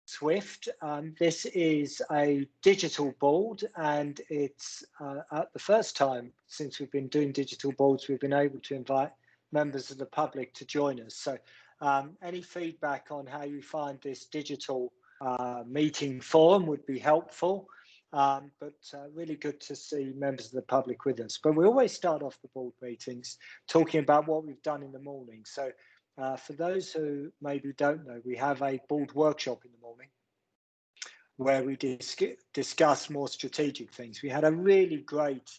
SWFT. This is a digital board, and it's at the first time since we've been doing digital boards, we've been able to invite members of the public to join us. So any feedback on how you find this digital meeting forum would be helpful, but really good to see members of the public with us. But we always start off the board meetings talking about what we've done in the morning. So for those who maybe don't know, we have a board workshop in the morning where we discuss more strategic things. We had a really great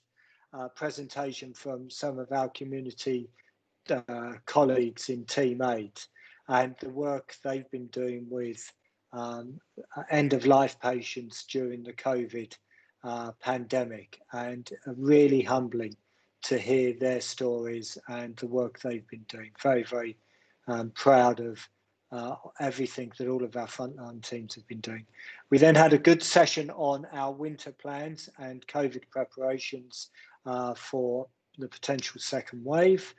presentation from some of our community colleagues in Team 8 and the work they've been doing with end-of-life patients during the COVID pandemic, and really humbling to hear their stories and the work they've been doing. Very, very proud of everything that all of our frontline teams have been doing. We then had a good session on our winter plans and COVID preparations for the potential second wave.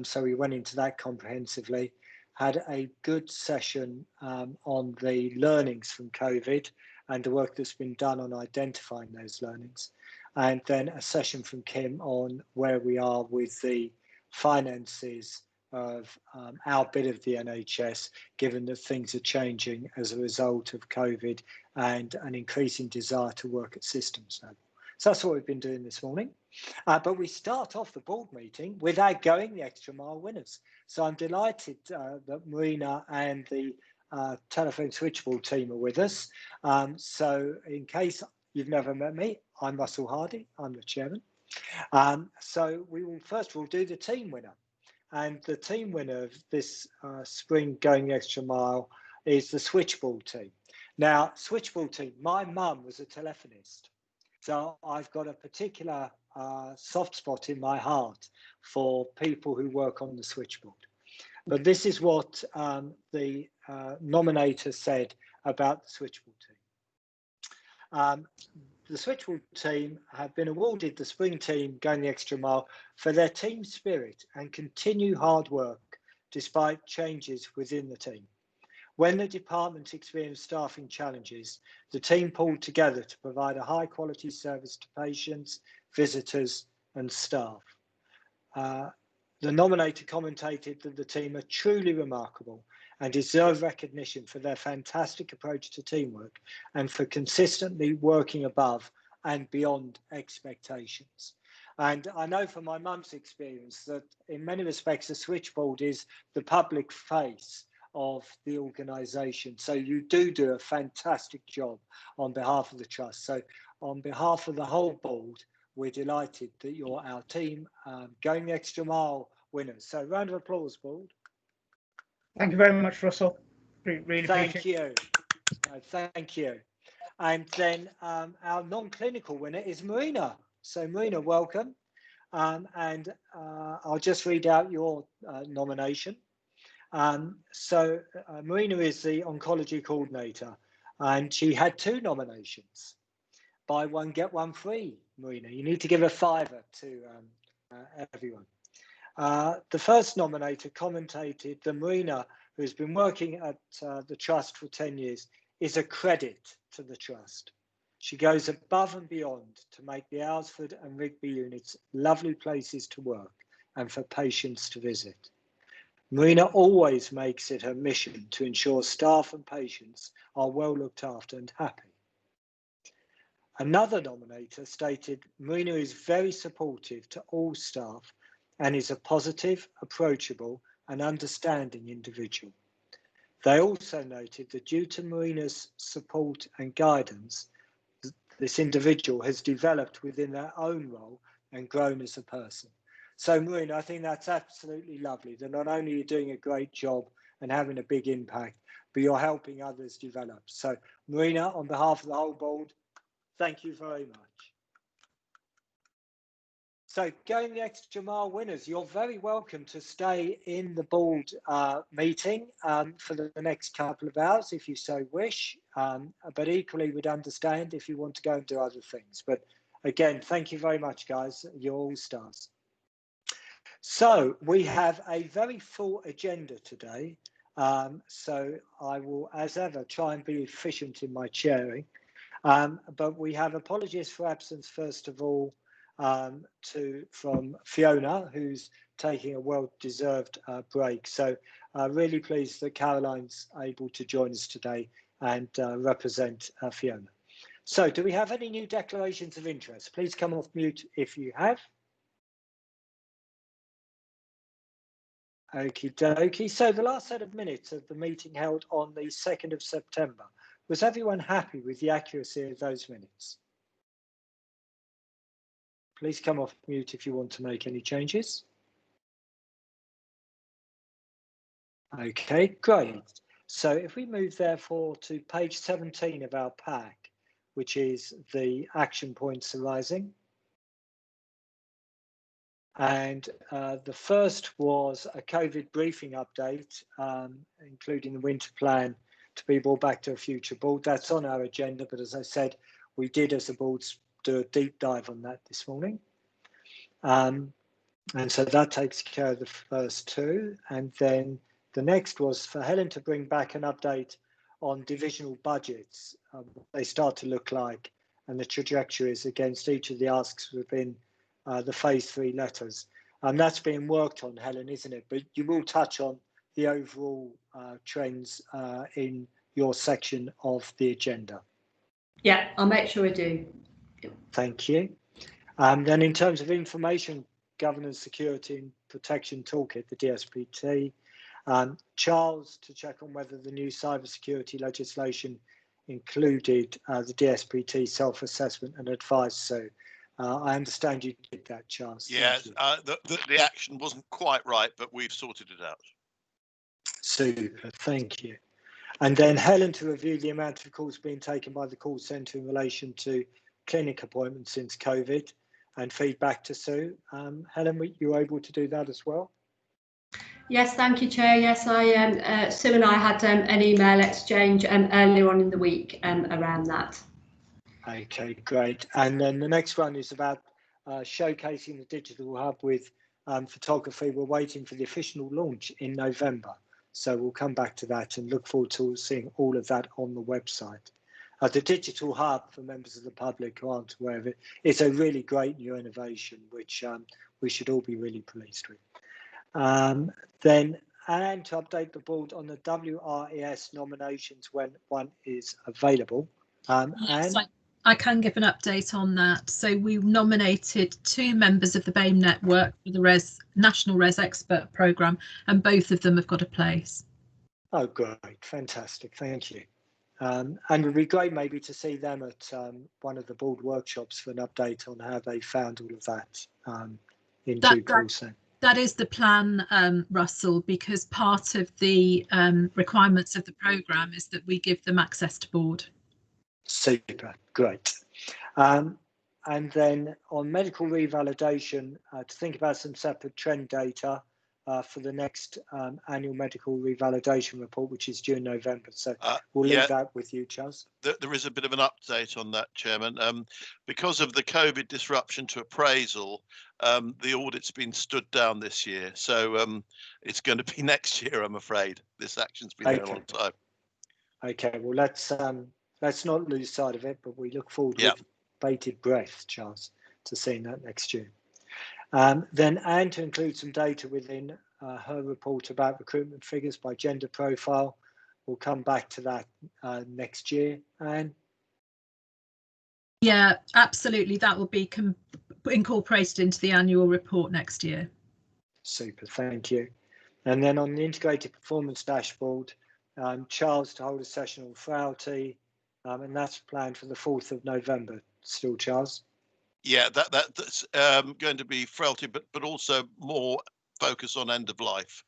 So we went into that comprehensively. Had a good session on the learnings from COVID and the work that's been done on identifying those learnings. And then a session from Kim on where we are with the finances of our bit of the NHS, given that things are changing as a result of COVID and an increasing desire to work at systems level. So that's what we've been doing this morning. But we start off the board meeting with our Going the Extra Mile winners. So I'm delighted that Marina and the telephone switchboard team are with us. So in case you've never met me, I'm Russell Hardy, I'm the chairman. So we will first of all do the team winner. And the team winner of this spring Going the Extra Mile is the switchboard team. Now, switchboard team, my mum was a telephonist. So I've got a particular soft spot in my heart for people who work on the switchboard. But this is what the nominator said about the switchboard team. The switchboard team have been awarded the spring team Going the Extra Mile for their team spirit and continue hard work despite changes within the team. When the department experienced staffing challenges, the team pulled together to provide a high quality service to patients, visitors and staff. The nominator commentated that the team are truly remarkable and deserve recognition for their fantastic approach to teamwork and for consistently working above and beyond expectations. And I know from my mum's experience that in many respects, the switchboard is the public face of the organisation. So you do a fantastic job on behalf of the Trust. So on behalf of the whole board, we're delighted that you're our team Going the Extra Mile winners. So round of applause, board. Thank you very much, Russell. Really thank you. Thank you. And then our non-clinical winner is Marina. So Marina, welcome. And I'll just read out your nomination. Marina is the oncology coordinator, and she had 2 nominations. Buy one, get one free, Marina. You need to give a £5 to everyone. The first nominator commentated that Marina, who's been working at the Trust for 10 years, is a credit to the Trust. She goes above and beyond to make the Alresford and Rigby units lovely places to work and for patients to visit. Marina always makes it her mission to ensure staff and patients are well looked after and happy. Another nominator stated Marina is very supportive to all staff and is a positive, approachable and understanding individual. They also noted that due to Marina's support and guidance, this individual has developed within their own role and grown as a person. So Marina, I think that's absolutely lovely that not only are you doing a great job and having a big impact, but you're helping others develop. So Marina, on behalf of the whole board, thank you very much. So Going the Extra Mile winners, you're very welcome to stay in the board meeting for the next couple of hours if you so wish, but equally we'd understand if you want to go and do other things. But again, thank you very much, guys. You're all stars. So we have a very full agenda today. So I will, as ever, try and be efficient in my chairing. But we have apologies for absence, first of all, from Fiona, who's taking a well-deserved break. So really pleased that Caroline's able to join us today and represent Fiona. So do we have any new declarations of interest? Please come off mute if you have. Okie dokie. So the last set of minutes of the meeting held on the 2nd of September, was everyone happy with the accuracy of those minutes? Please come off mute if you want to make any changes. Okay, great. So if we move therefore to page 17 of our pack, which is the action points arising. And the first was a COVID briefing update, including the winter plan to be brought back to a future board. That's on our agenda, but as I said, we did as a board do a deep dive on that this morning. And so that takes care of the first two. And then the next was for Helen to bring back an update on divisional budgets, what they start to look like, and the trajectories against each of the asks within the phase 3 letters. That's being worked on, Helen, isn't it? But you will touch on the overall trends in your section of the agenda. Yeah, I'll make sure I do. Thank you. Then in terms of information governance, security and protection toolkit, the DSPT, Charles to check on whether the new cybersecurity legislation included the DSPT self-assessment and advice. So I understand you did that, Charles. Yes, the action wasn't quite right, but we've sorted it out. Super, thank you. And then Helen to review the amount of calls being taken by the call centre in relation to clinic appointments since COVID and feedback to Sue. Helen, were you able to do that as well? Yes, thank you, Chair. Yes, Sue and I had an email exchange earlier on in the week around that. Okay, great. And then the next one is about showcasing the digital hub with photography. We're waiting for the official launch in November. So we'll come back to that and look forward to seeing all of that on the website. The digital hub, for members of the public who aren't aware of it, is a really great new innovation, which we should all be really pleased with. Then, and to update the board on the WRES nominations when one is available. Yes, I can give an update on that. So we nominated 2 members of the BAME network for the National Res Expert Programme, and both of them have got a place. Oh, great. Fantastic. Thank you. And it would be great maybe to see them at one of the board workshops for an update on how they found all of that in due course. That is the plan, Russell, because part of the requirements of the programme is that we give them access to board. Super, great. And then on medical revalidation, to think about some separate trend data for the next annual medical revalidation report, which is due in November. So we'll leave that with you, Charles. There is a bit of an update on that, Chairman. Because of the COVID disruption to appraisal, the audit's been stood down this year. So it's going to be next year, I'm afraid. This action's been there a long time. Okay, well, let's not lose sight of it, but we look forward with bated breath, Charles, to seeing that next year. Then Anne to include some data within her report about recruitment figures by gender profile. We'll come back to that next year, Anne. Yeah, absolutely. That will be incorporated into the annual report next year. Super, thank you. And then on the integrated performance dashboard, Charles to hold a session on frailty, and that's planned for the 4th of November. Still, Charles? Yeah, that's going to be frailty, but also more focus on end of life.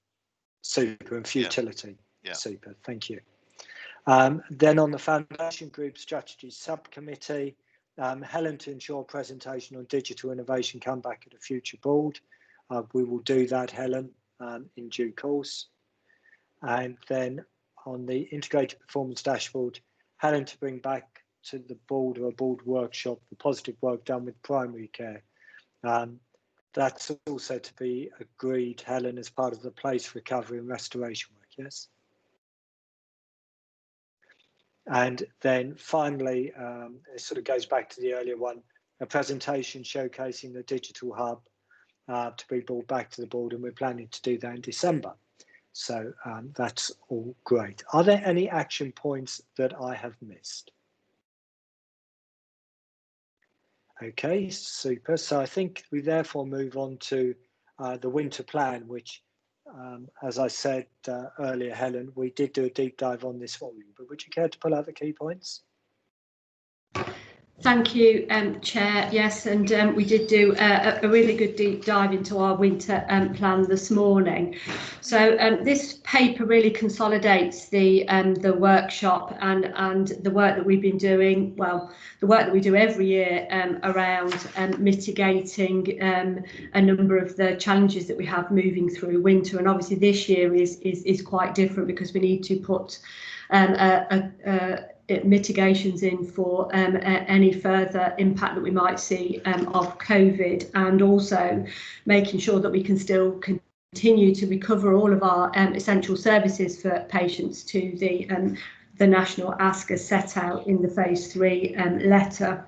Super, and futility. Yeah. Super, thank you. Then on the Foundation Group Strategy Subcommittee, Helen to ensure presentation on digital innovation come back at a future board. We will do that, Helen, in due course. And then on the integrated performance dashboard, Helen to bring back to the board or a board workshop the positive work done with primary care. That's also to be agreed, Helen, as part of the place recovery and restoration work, yes? And then finally, it sort of goes back to the earlier one, a presentation showcasing the digital hub to be brought back to the board, and we're planning to do that in December. So that's all great. Are there any action points that I have missed? Okay, super. So I think we therefore move on to the winter plan, which, as I said earlier, Helen, we did do a deep dive on this morning, but would you care to pull out the key points? Thank you, Chair. Yes, and we did do a really good deep dive into our winter plan this morning. So this paper really consolidates the workshop and the work that we've been doing. Well, the work that we do every year around mitigating a number of the challenges that we have moving through winter. And obviously this year is quite different because we need to put mitigations in for any further impact that we might see of COVID, and also making sure that we can still continue to recover all of our essential services for patients to the national ask as set out in the phase 3 letter.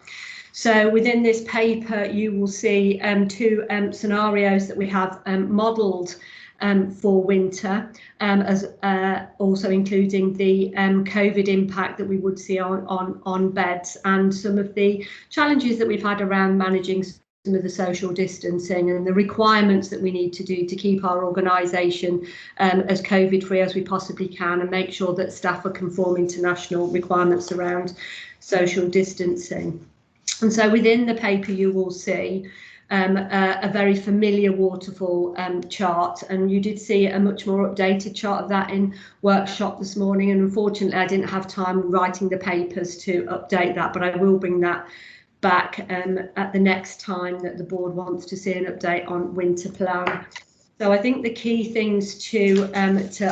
So within this paper you will see two scenarios that we have modelled for winter, as also including the COVID impact that we would see on beds, and some of the challenges that we've had around managing some of the social distancing and the requirements that we need to do to keep our organisation as COVID free as we possibly can, and make sure that staff are conforming to national requirements around social distancing. And so within the paper you will see a very familiar waterfall chart, and you did see a much more updated chart of that in workshop this morning, and unfortunately I didn't have time writing the papers to update that, but I will bring that back at the next time that the board wants to see an update on winter plan. So I think the key things to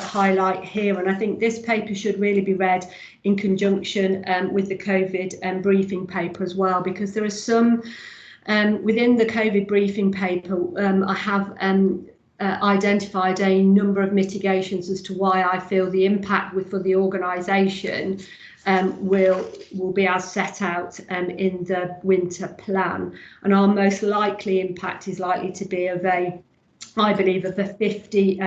highlight here, and I think this paper should really be read in conjunction with the COVID briefing paper as well, because there are some within the COVID briefing paper, I have identified a number of mitigations as to why I feel the impact for the organisation will be as set out in the winter plan. And our most likely impact is likely to be I believe of a 50%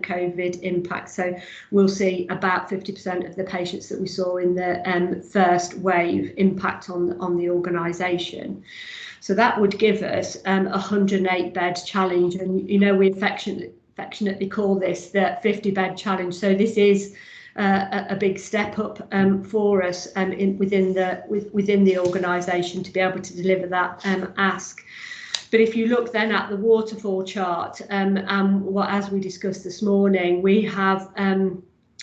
COVID impact. So we'll see about 50% of the patients that we saw in the first wave impact on the organisation. So that would give us a 108 bed challenge, and we affectionately call this the 50 bed challenge. So this is a big step up for us within the organisation to be able to deliver that ask. But if you look then at the waterfall chart, as we discussed this morning, we have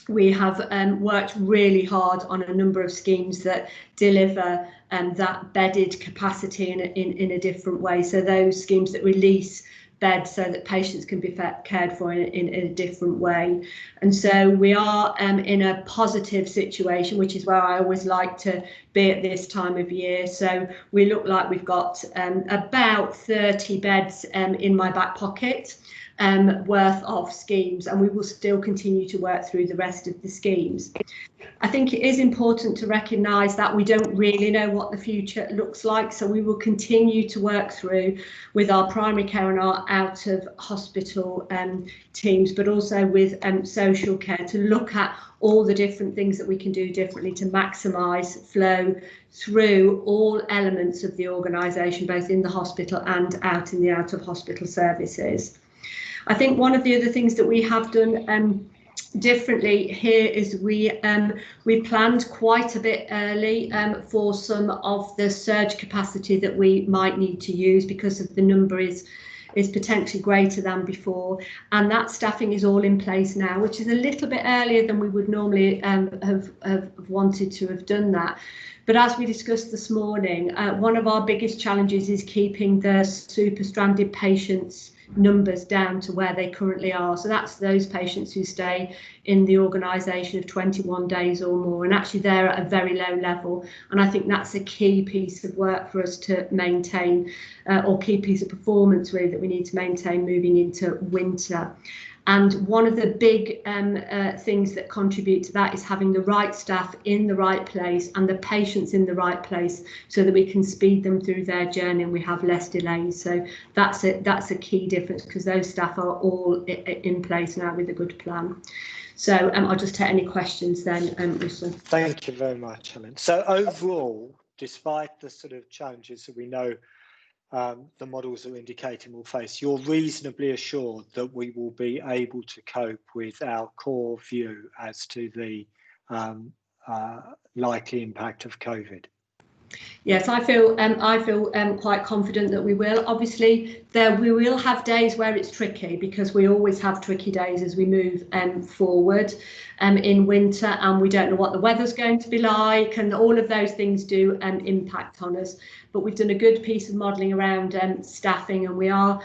worked really hard on a number of schemes that deliver that bedded capacity in a different way. So those schemes that release beds so that patients can be cared for in a different way. And so we are in a positive situation, which is where I always like to be at this time of year. So we look like we've got about 30 beds in my back pocket worth of schemes, and we will still continue to work through the rest of the schemes. I think it is important to recognise that we don't really know what the future looks like, so we will continue to work through with our primary care and our out of hospital teams, but also with social care, to look at all the different things that we can do differently to maximise flow through all elements of the organisation, both in the hospital and out in the out of hospital services. I think one of the other things that we have done differently here is we planned quite a bit early for some of the surge capacity that we might need to use, because of the number is potentially greater than before, and that staffing is all in place now, which is a little bit earlier than we would normally have wanted to have done that. But as we discussed this morning, one of our biggest challenges is keeping the super stranded patients numbers down to where they currently are. So that's those patients who stay in the organisation of 21 days or more, and actually they're at a very low level, and I think that's a key piece of work for us to maintain, or key piece of performance really that we need to maintain moving into winter. And one of the big things that contribute to that is having the right staff in the right place and the patients in the right place, so that we can speed them through their journey and we have less delays. So that's a key difference, because those staff are all in place now with a good plan. So I'll just take any questions then, Russell. Thank you very much, Helen. So overall, despite the sort of challenges that we know the models are indicating we'll face, you're reasonably assured that we will be able to cope with our core view as to the likely impact of COVID? Yes, I feel quite confident that we will. Obviously, we will have days where it's tricky, because we always have tricky days as we move forward in winter, and we don't know what the weather's going to be like, and all of those things do impact on us. But we've done a good piece of modelling around staffing, and we are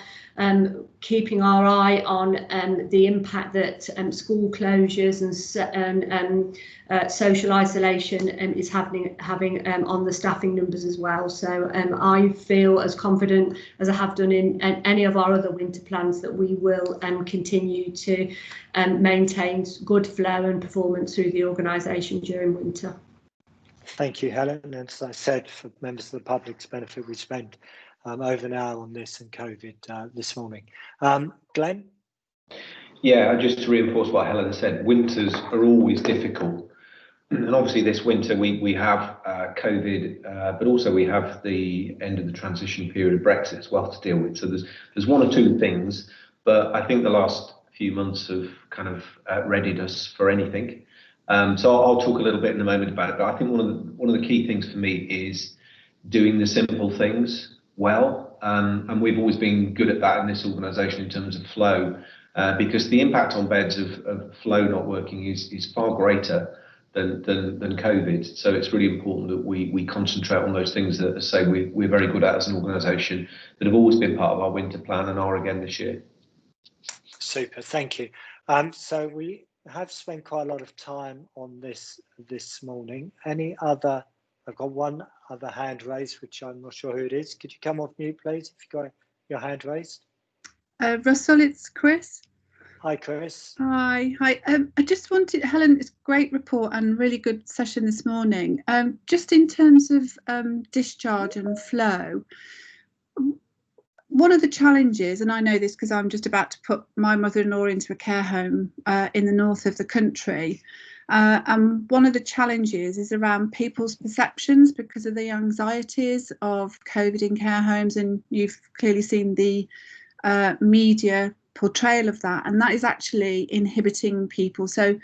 keeping our eye on the impact that school closures and social isolation is having on the staffing numbers as well. So I feel as confident as I have done in any of our other winter plans that we will continue to maintain good flow and performance through the organisation during winter. Thank you, Helen. And as I said, for members of the public's benefit, we spent over an hour on this and COVID this morning. Glenn? Yeah, just to reinforce what Helen said, winters are always difficult. And obviously this winter we have COVID, but also we have the end of the transition period of Brexit as well to deal with. So there's one or two things, but I think the last few months have kind of readied us for anything. So I'll talk a little bit in a moment about it, but I think one of the key things for me is doing the simple things well, and we've always been good at that in this organisation in terms of flow, because the impact on beds of flow not working is far greater than COVID. So it's really important that we concentrate on those things that, as I say, we're very good at as an organisation, that have always been part of our winter plan and are again this year. Super, thank you. So we have spent quite a lot of time on this morning. Any other? I've got one other hand raised, which I'm not sure who it is. Could you come off mute, please, if you've got your hand raised? Russell, it's Chris. Hi, Chris. Hi. I just wanted, Helen, it's a great report and really good session this morning. Just in terms of discharge and flow, one of the challenges, and I know this because I'm just about to put my mother-in-law into a care home in the north of the country, and one of the challenges is around people's perceptions because of the anxieties of COVID in care homes, and you've clearly seen the media portrayal of that, and that is actually inhibiting people. So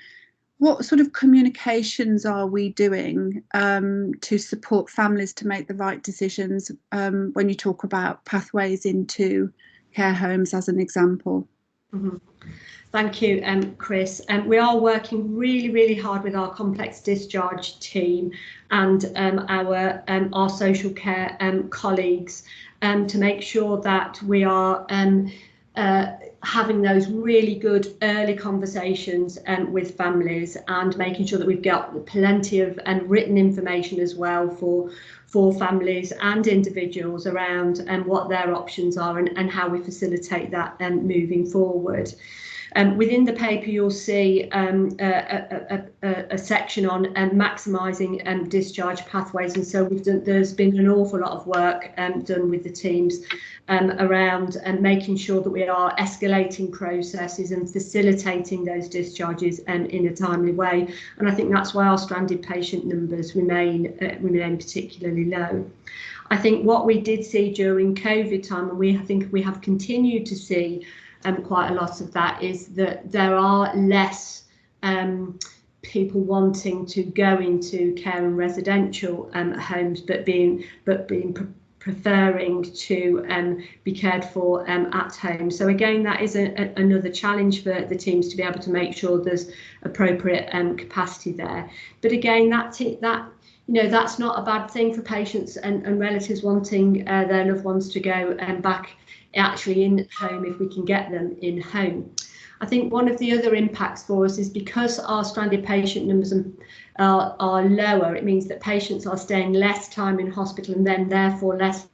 what sort of communications are we doing to support families to make the right decisions when you talk about pathways into care homes as an example? Mm-hmm. Thank you, Chris. We are working really hard with our complex discharge team and our social care colleagues to make sure that we are having those really good early conversations with families, and making sure that we've got plenty of written information as well for families and individuals around what their options are and how we facilitate that moving forward. Within the paper, you'll see a section on maximising discharge pathways, and so there's been an awful lot of work done with the teams around making sure that we are escalating processes and facilitating those discharges in a timely way. And I think that's why our stranded patient numbers remain particularly low. I think what we did see during COVID time, and I think we have continued to see quite a lot of that, is that there are less people wanting to go into care and residential homes, but preferring to be cared for at home. So again, that is another challenge for the teams to be able to make sure there's appropriate capacity there. But again, that's not a bad thing for patients and relatives wanting their loved ones to go back actually in home if we can get them in home. I think one of the other impacts for us is because our stranded patient numbers are lower, it means that patients are staying less time in hospital and then therefore less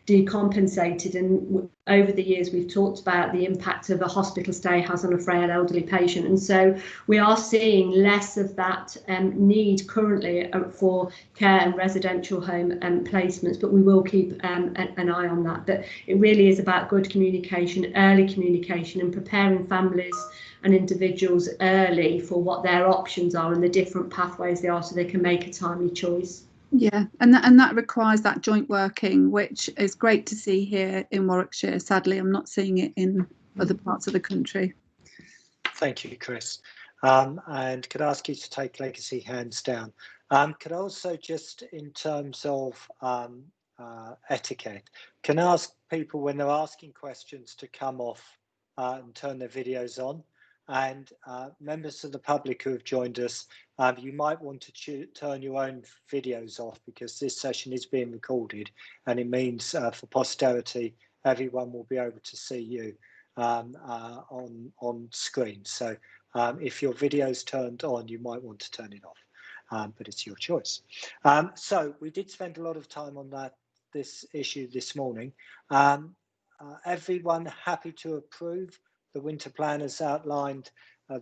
decompensated. And over the years, we've talked about the impact of a hospital stay has on a frail elderly patient. And so we are seeing less of that need currently for care and residential home placements, but we will keep an eye on that. But it really is about good communication, early communication, and preparing families and individuals early for what their options are and the different pathways they are, so they can make a timely choice. Yeah, and that requires that joint working, which is great to see here in Warwickshire. Sadly, I'm not seeing it in other parts of the country. Thank you, Chris. And could I ask you to take legacy hands down? Could I also, just in terms of etiquette, can I ask people when they're asking questions to come off and turn their videos on? And members of the public who have joined us, you might want to turn your own videos off, because this session is being recorded, and it means for posterity, everyone will be able to see you on screen. So if your video's turned on, you might want to turn it off, but it's your choice. So we did spend a lot of time on this issue this morning. Everyone happy to approve the winter plan as outlined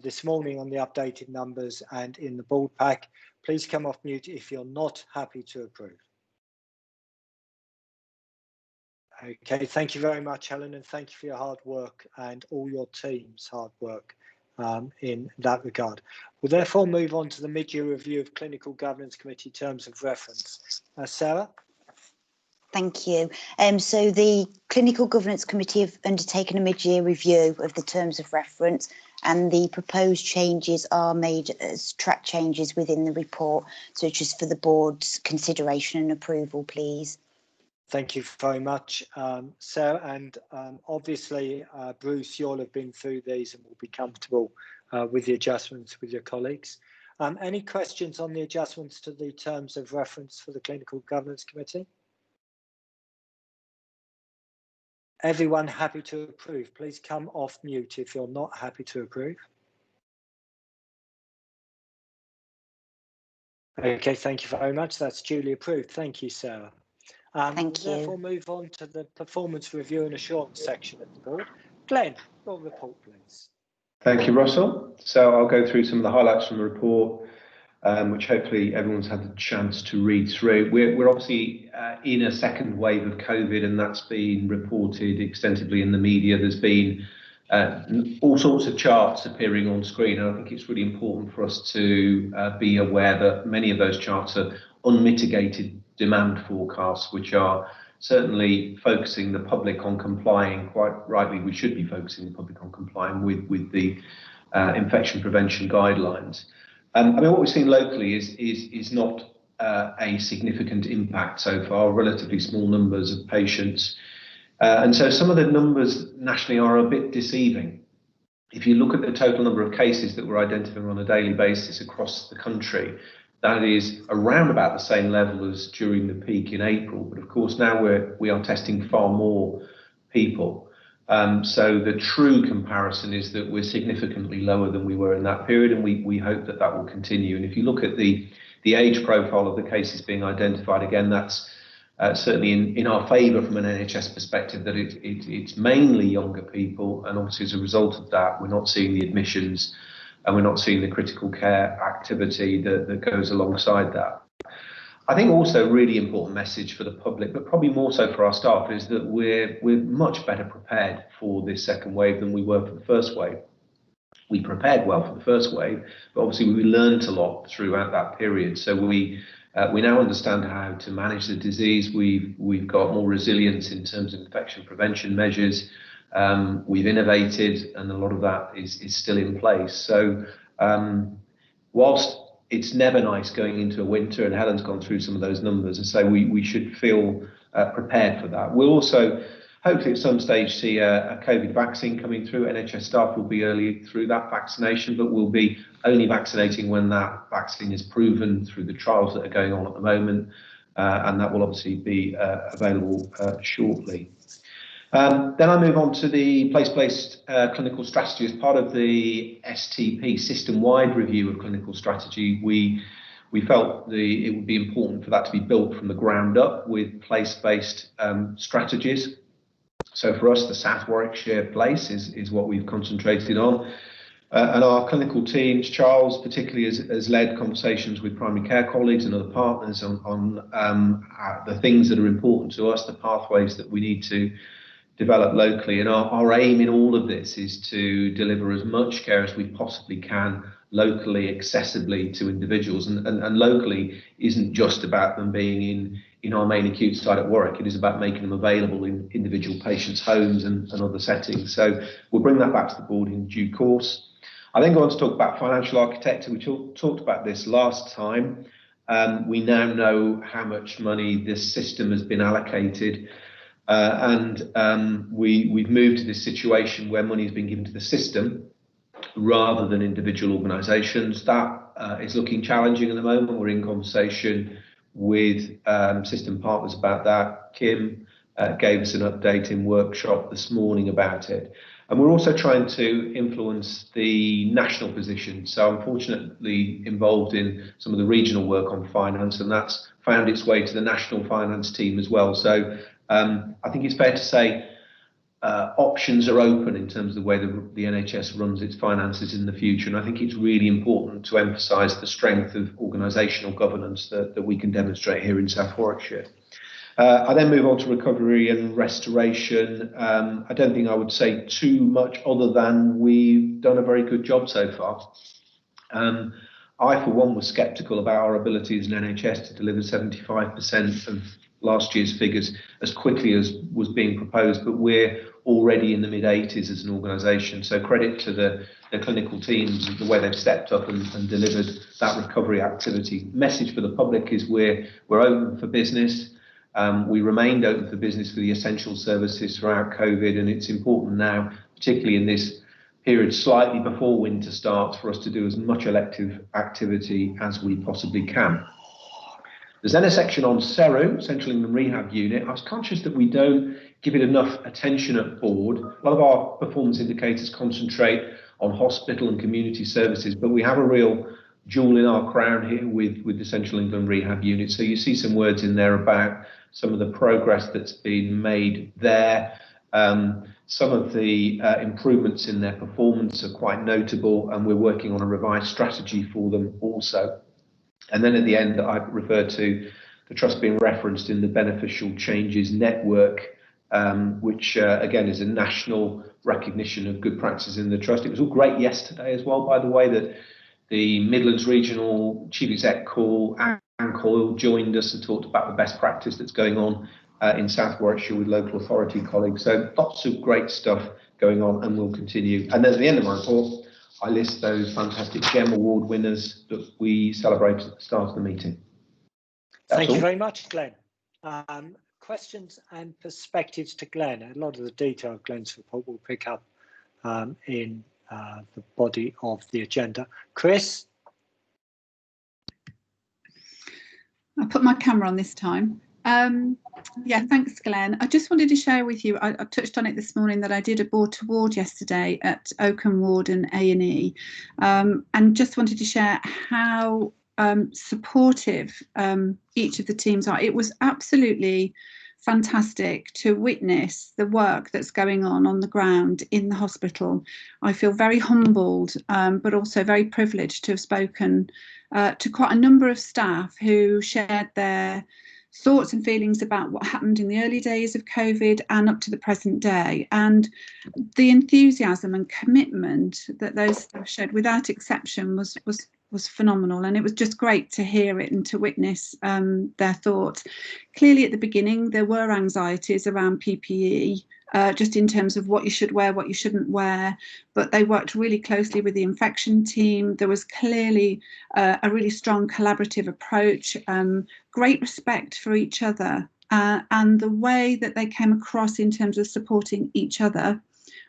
this morning on the updated numbers and in the board pack? Please come off mute if you're not happy to approve. Okay, thank you very much, Helen, and thank you for your hard work and all your team's hard work in that regard. We'll therefore move on to the mid-year review of Clinical Governance Committee terms of reference. Sarah? Thank you. So the Clinical Governance Committee have undertaken a mid-year review of the terms of reference, and the proposed changes are made as track changes within the report. So just for the board's consideration and approval, please. Thank you very much, Sarah. And obviously, Bruce, you'll have been through these and will be comfortable with the adjustments with your colleagues. Any questions on the adjustments to the terms of reference for the Clinical Governance Committee? Everyone happy to approve? Please come off mute if you're not happy to approve. Okay, thank you very much. That's duly approved. Thank you, Sarah. Thank you. We'll therefore move on to the performance review and assurance section of the board. Glenn, your report, please. Thank you, Russell. So I'll go through some of the highlights from the report, which hopefully everyone's had the chance to read through. We're obviously in a second wave of COVID, and that's been reported extensively in the media. There's been all sorts of charts appearing on screen, and I think it's really important for us to be aware that many of those charts are unmitigated demand forecasts, which are certainly focusing the public on complying. Quite rightly, we should be focusing the public on complying with the infection prevention guidelines. I mean, what we've seen locally is not a significant impact so far, relatively small numbers of patients. And so some of the numbers nationally are a bit deceiving. If you look at the total number of cases that we're identifying on a daily basis across the country, that is around about the same level as during the peak in April. But of course, now we are testing far more people. So the true comparison is that we're significantly lower than we were in that period, and we hope that that will continue. And if you look at the age profile of the cases being identified, again, that's certainly in our favour from an NHS perspective, that it's mainly younger people, and obviously as a result of that, we're not seeing the admissions and we're not seeing the critical care activity that goes alongside that. I think also a really important message for the public, but probably more so for our staff, is that we're much better prepared for this second wave than we were for the first wave. We prepared well for the first wave, but obviously we learned a lot throughout that period. So we now understand how to manage the disease. We've got more resilience in terms of infection prevention measures. We've innovated, and a lot of that is still in place. So whilst it's never nice going into a winter, and Helen's gone through some of those numbers, and so we should feel prepared for that. We'll also hopefully at some stage see a COVID vaccine coming through. NHS staff will be early through that vaccination, but we'll be only vaccinating when that vaccine is proven through the trials that are going on at the moment, and that will obviously be available shortly. Then I move on to the place-based clinical strategy. As part of the STP system-wide review of clinical strategy, we we felt it would be important for that to be built from the ground up with place-based strategies. So for us, the South Warwickshire place is what we've concentrated on. And our clinical teams, Charles particularly has led conversations with primary care colleagues and other partners on the things that are important to us, the pathways that we need to develop locally. And our aim in all of this is to deliver as much care as we possibly can locally, accessibly to individuals. And locally isn't just about them being in our main acute site at Warwick. It is about making them available in individual patients' homes and other settings. So we'll bring that back to the board in due course. I then go on to talk about financial architecture. We talked about this last time. We now know how much money this system has been allocated. We've moved to this situation where money has been given to the system rather than individual organisations. That is looking challenging at the moment. We're in conversation with system partners about that. Kim gave us an update in workshop this morning about it. And we're also trying to influence the national position. So I'm fortunately involved in some of the regional work on finance, and that's found its way to the national finance team as well. So I think it's fair to say options are open in terms of the way the NHS runs its finances in the future. And I think it's really important to emphasise the strength of organisational governance that we can demonstrate here in South Warwickshire. I then move on to recovery and restoration. I don't think I would say too much other than we've done a very good job so far. I, for one, was sceptical about our ability as an NHS to deliver 75% of last year's figures as quickly as was being proposed, but we're already in the mid-80s as an organisation. So credit to the clinical teams, the way they've stepped up and delivered that recovery activity. Message for the public is we're open for business. We remained open for business for the essential services throughout COVID, and it's important now, particularly in this period slightly before winter starts, for us to do as much elective activity as we possibly can. There's then a section on CERU, Central England Rehab Unit. I was conscious that we don't give it enough attention at board. A lot of our performance indicators concentrate on hospital and community services, but we have a real jewel in our crown here with the Central England Rehab Unit. So you see some words in there about some of the progress that's been made there. Some of the improvements in their performance are quite notable, and we're working on a revised strategy for them also. And then at the end, I refer to the trust being referenced in the Beneficial Changes Network, which again is a national recognition of good practices in the trust. It was all great yesterday as well, by the way, that the Midlands Regional Chief Exec call, Anne Coyle, joined us and talked about the best practice that's going on in South Warwickshire with local authority colleagues. So lots of great stuff going on, and will continue. And then at the end of my report, I list those fantastic GEM Award winners that we celebrated at the start of the meeting. Thank you very much, Glenn. Questions and perspectives to Glenn. A lot of the detail of Glenn's report we'll pick up in the body of the agenda. Chris? I'll put my camera on this time. Yeah, thanks, Glenn. I just wanted to share with you, I touched on it this morning, that I did a board to ward yesterday at Oakham Ward and A&E, and just wanted to share how supportive each of the teams are. It was absolutely fantastic to witness the work that's going on the ground in the hospital. I feel very humbled, but also very privileged to have spoken to quite a number of staff who shared their thoughts and feelings about what happened in the early days of COVID and up to the present day. And the enthusiasm and commitment that those staff showed, without exception, was phenomenal. And it was just great to hear it and to witness their thoughts. Clearly at the beginning there were anxieties around PPE, just in terms of what you should wear, what you shouldn't wear, but they worked really closely with the infection team. There was clearly a really strong collaborative approach, great respect for each other, and the way that they came across in terms of supporting each other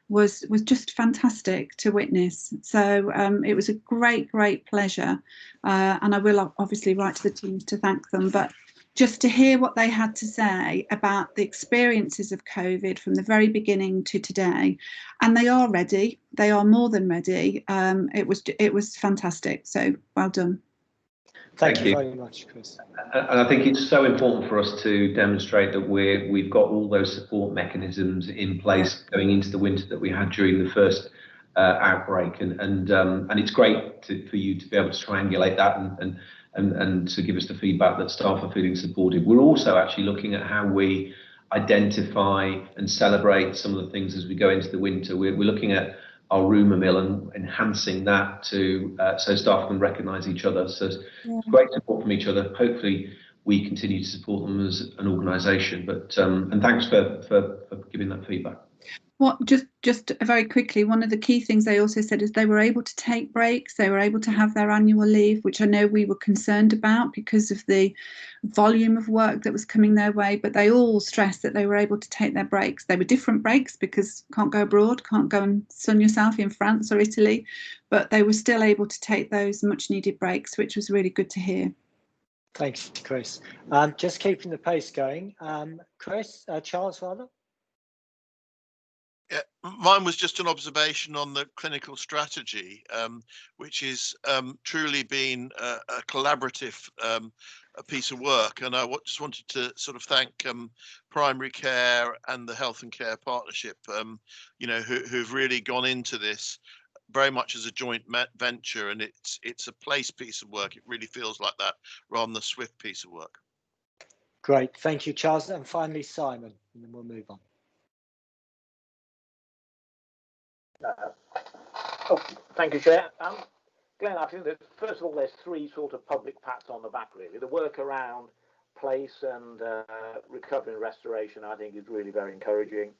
was just fantastic to witness. So it was a great pleasure, and I will obviously write to the teams to thank them, but just to hear what they had to say about the experiences of COVID from the very beginning to today. And they are ready, they are more than ready. It was fantastic, so well done. Thank you very much, Chris. And I think it's so important for us to demonstrate that we've got all those support mechanisms in place going into the winter that we had during the first outbreak, and it's great for you to be able to triangulate that and to give us the feedback that staff are feeling supported. We're also actually looking at how we identify and celebrate some of the things as we go into the winter. We're looking at our rumour mill and enhancing that to so staff can recognise each other. So it's great support from each other. Hopefully we continue to support them as an organisation. But and thanks for giving that feedback. What just very quickly, one of the key things they also said is they were able to take breaks, they were able to have their annual leave, which I know we were concerned about because of the volume of work that was coming their way, but they all stressed that they were able to take their breaks. They were different breaks because can't go abroad, can't go and sun yourself in France or Italy, but they were still able to take those much needed breaks, which was really good to hear. Thanks, Chris. Just keeping the pace going. Charles, rather. Yeah, mine was just an observation on the clinical strategy, which is truly been a collaborative a piece of work. And I just wanted to sort of thank Primary Care and the Health and Care Partnership, who've really gone into this very much as a joint venture. And it's a place piece of work. It really feels like that rather than the SWFT piece of work. Great. Thank you, Charles. And finally, Simon, and then we'll move on. Thank you, Chair. Glenn, I think that first of all, there's three sort of public pats on the back, really. The work around place and recovery and restoration, I think, is really very encouraging.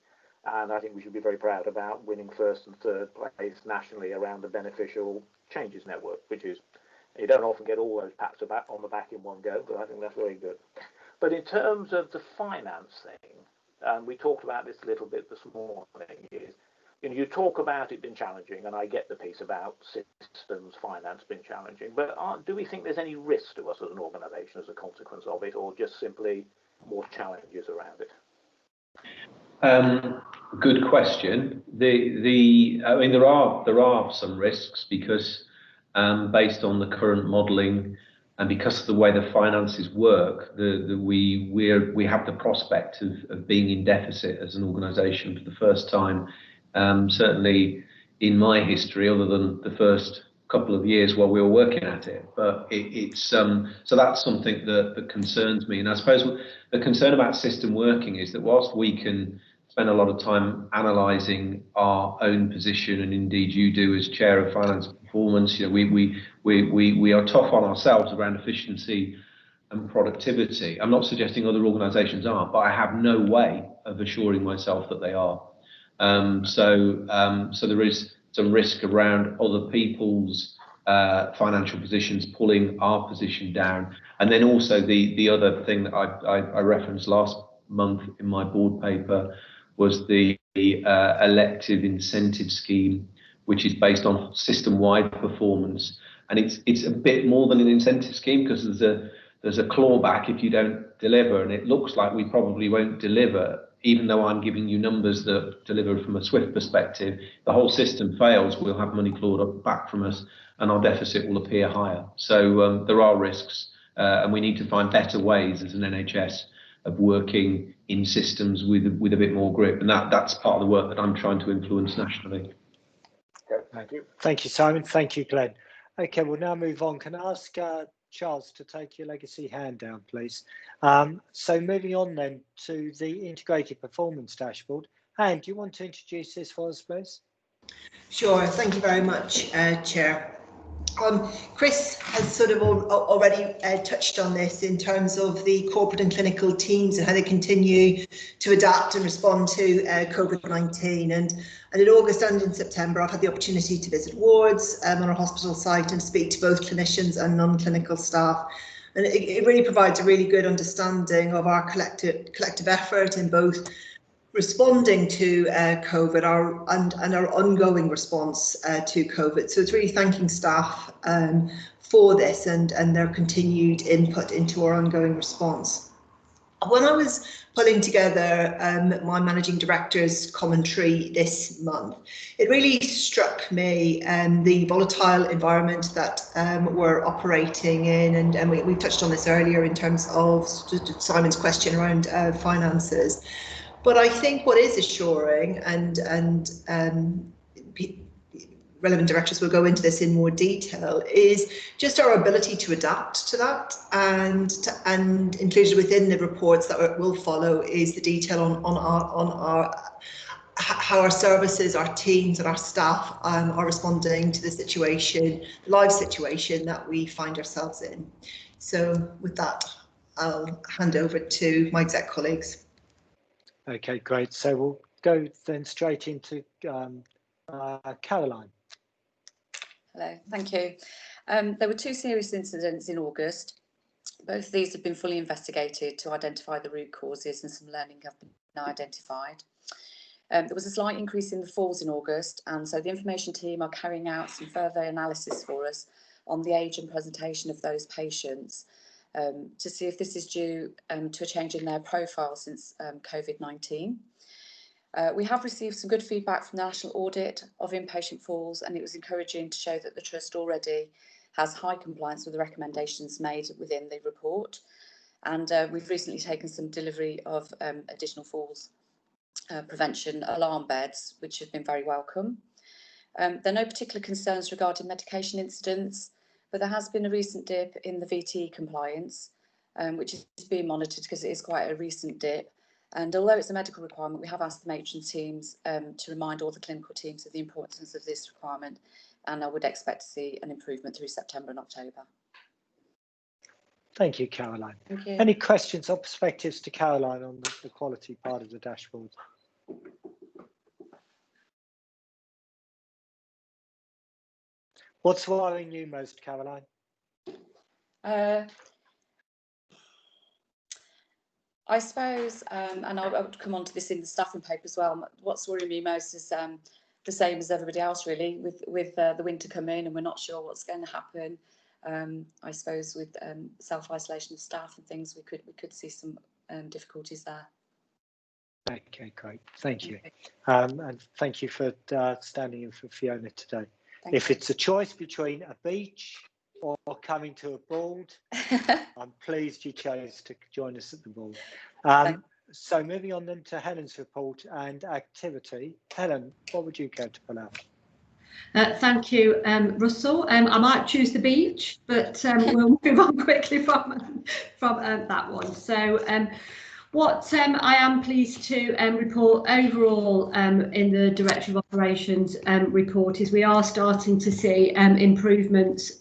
And I think we should be very proud about winning first and third place nationally around the beneficial changes network, which is, you don't often get all those pats on the back in one go, but I think that's very good. But in terms of the finance thing, and we talked about this a little bit this morning, is you talk about it being challenging, and I get the piece about systems, finance being challenging, but do we think there's any risk to us as an organisation as a consequence of it, or just simply more challenges around it? Good question. I mean, there are some risks because based on the current modelling and because of the way the finances work, we have the prospect of being in deficit as an organisation for the first time. Certainly in my history, other than the first couple of years while we were working at it, but it's so that's something that concerns me. And I suppose the concern about system working is that whilst we can spend a lot of time analysing our own position, and indeed you do as chair of finance and performance, we are tough on ourselves around efficiency and productivity. I'm not suggesting other organisations aren't, but I have no way of assuring myself that they are. So there is some risk around other people's financial positions pulling our position down. And then also the other thing that I referenced last month in my board paper was the elective incentive scheme, which is based on system-wide performance. And it's a bit more than an incentive scheme because there's a clawback if you don't deliver, and it looks like we probably won't deliver. Even though I'm giving you numbers that deliver from a SWFT perspective, the whole system fails, we'll have money clawed back from us and our deficit will appear higher. So there are risks and we need to find better ways as an NHS of working in systems with a bit more grip. And that's part of the work that I'm trying to influence nationally. Okay, thank you. Thank you, Simon. Thank you, Glenn. Okay, we'll now move on. Can I ask Charles to take your legacy hand down, please? So moving on then to the integrated performance dashboard. Anne, do you want to introduce this for us, please? Sure, thank you very much, Chair. Chris has sort of already touched on this in terms of the corporate and clinical teams and how they continue to adapt and respond to COVID-19. And in August and in September, I've had the opportunity to visit wards on our hospital site and speak to both clinicians and non-clinical staff. And it really provides a really good understanding of our collective effort in both responding to COVID and our ongoing response to COVID. So it's really thanking staff for this and their continued input into our ongoing response. When I was pulling together my managing director's commentary this month, it really struck me the volatile environment that we're operating in, and we touched on this earlier in terms of Simon's question around finances. But I think what is assuring, and relevant directors will go into this in more detail, is just our ability to adapt to that, and included within the reports that will follow is the detail on our how our services, our teams and our staff are responding to the situation, the live situation that we find ourselves in. So with that, I'll hand over to my exec colleagues. Okay, great. So we'll go then straight into Caroline. Hello, thank you. There were 2 serious incidents in August. Both of these have been fully investigated to identify the root causes, and some learning have been identified. There was a slight increase in the falls in August, and so the information team are carrying out some further analysis for us on the age and presentation of those patients to see if this is due to a change in their profile since COVID-19. We have received some good feedback from the national audit of inpatient falls, and it was encouraging to show that the Trust already has high compliance with the recommendations made within the report. And we've recently taken some delivery of additional falls prevention alarm beds, which have been very welcome. There are no particular concerns regarding medication incidents, but there has been a recent dip in the VTE compliance, which is being monitored because it is quite a recent dip. And although it's a medical requirement, we have asked the matron teams to remind all the clinical teams of the importance of this requirement, and I would expect to see an improvement through September and October. Thank you, Caroline. Thank you. Any questions or perspectives to Caroline on the quality part of the dashboard? What's worrying you most, Caroline? I suppose, and I would come on to this in the staffing paper as well, what's worrying me most is the same as everybody else really, with the winter coming and we're not sure what's going to happen. I suppose with self-isolation of staff and things, we could see some difficulties there. Okay, great. Thank you. And thank you for standing in for Fiona today. If it's a choice between a beach or coming to a board, I'm pleased you chose to join us at the board. So moving on then to Helen's report and activity. Helen, what would you care to pull out? Thank you, Russell. I might choose the beach, but we'll move on quickly from that one. So what I am pleased to report overall in the Director of Operations report is we are starting to see improvements,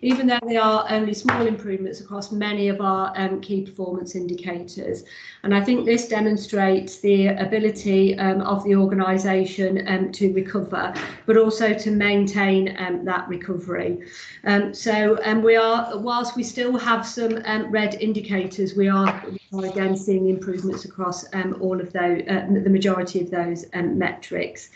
even though they are only small improvements across many of our key performance indicators. And I think this demonstrates the ability of the organisation to recover, but also to maintain that recovery. We are, whilst we still have some red indicators, we are again seeing improvements across all of those, the majority of those metrics.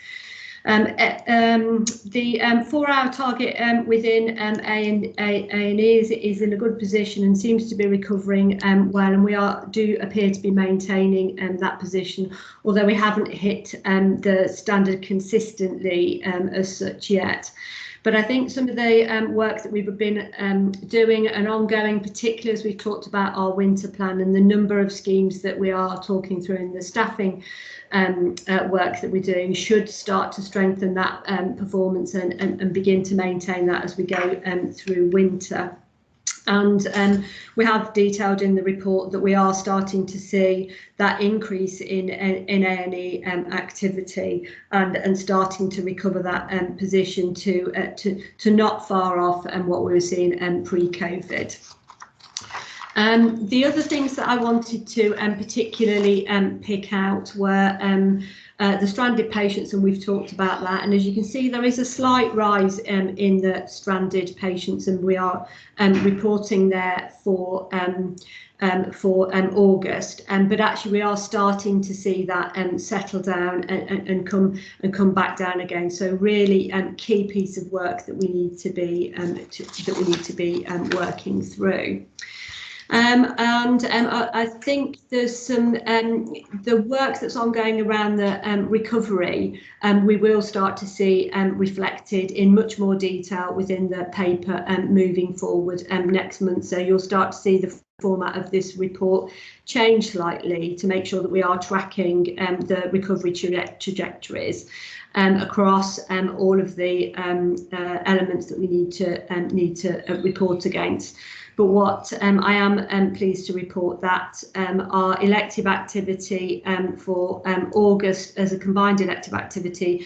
The 4-hour target within A&E is in a good position and seems to be recovering well, and we do appear to be maintaining that position, although we haven't hit the standard consistently as such yet. But I think some of the work that we've been doing and ongoing, particularly as we've talked about our winter plan and the number of schemes that we are talking through in the staffing work that we're doing, should start to strengthen that performance and begin to maintain that as we go through winter. And we have detailed in the report that we are starting to see that increase in A&E activity and starting to recover that position to not far off what we were seeing pre-COVID. The other things that I wanted to particularly pick out were the stranded patients, and we've talked about that. And as you can see, there is a slight rise in the stranded patients, and we are reporting there for August. But actually, we are starting to see that settle down and come back down again. So really, key piece of work that we need to be working through. I think there's some the work that's ongoing around the recovery, we will start to see reflected in much more detail within the paper moving forward next month. So you'll start to see the format of this report change slightly to make sure that we are tracking the recovery trajectories across all of the elements that we need to report against. But what I am pleased to report that our elective activity for August as a combined elective activity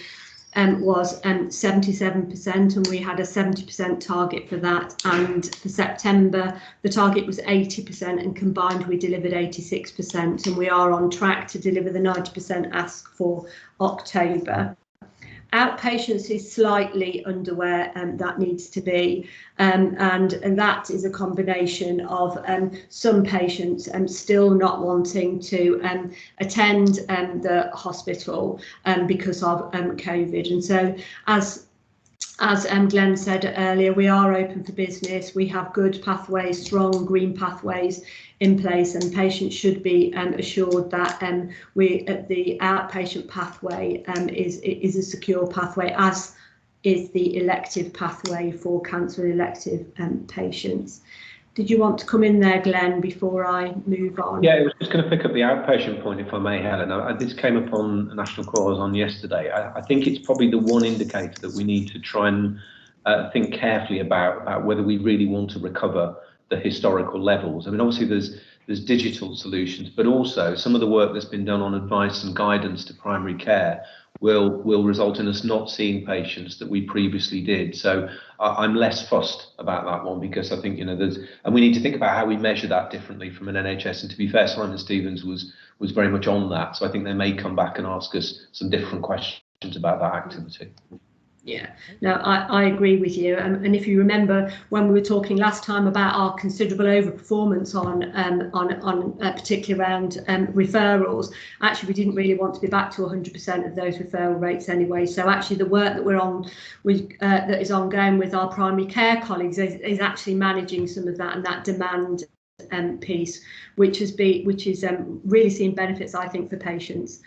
was 77%, and we had a 70% target for that. And for September, the target was 80%, and combined we delivered 86%. And we are on track to deliver the 90% ask for October. Outpatients is slightly under where that needs to be, and that is a combination of some patients still not wanting to attend the hospital because of COVID. And so as Glenn said earlier, we are open for business. We have good pathways, strong green pathways in place, and patients should be assured that the outpatient pathway is a secure pathway, as is the elective pathway for cancer elective patients. Did you want to come in there, Glenn, before I move on? Yeah, I was just going to pick up the outpatient point, if I may, Helen. This came up on a national call I was on yesterday. I think it's probably the one indicator that we need to try and think carefully about whether we really want to recover the historical levels. I mean, obviously there's digital solutions, but also some of the work that's been done on advice and guidance to primary care will result in us not seeing patients that we previously did. So I'm less fussed about that one, because I think, you know, and we need to think about how we measure that differently from an NHS. And to be fair, Simon Stevens was very much on that. So I think they may come back and ask us some different questions about that activity. Yeah, no, I agree with you. And if you remember when we were talking last time about our considerable overperformance on particularly around referrals, actually we didn't really want to be back to 100% of those referral rates anyway. So actually the work that we're on that is ongoing with our primary care colleagues is actually managing some of that, and that demand piece, which is really seeing benefits, I think, for patients.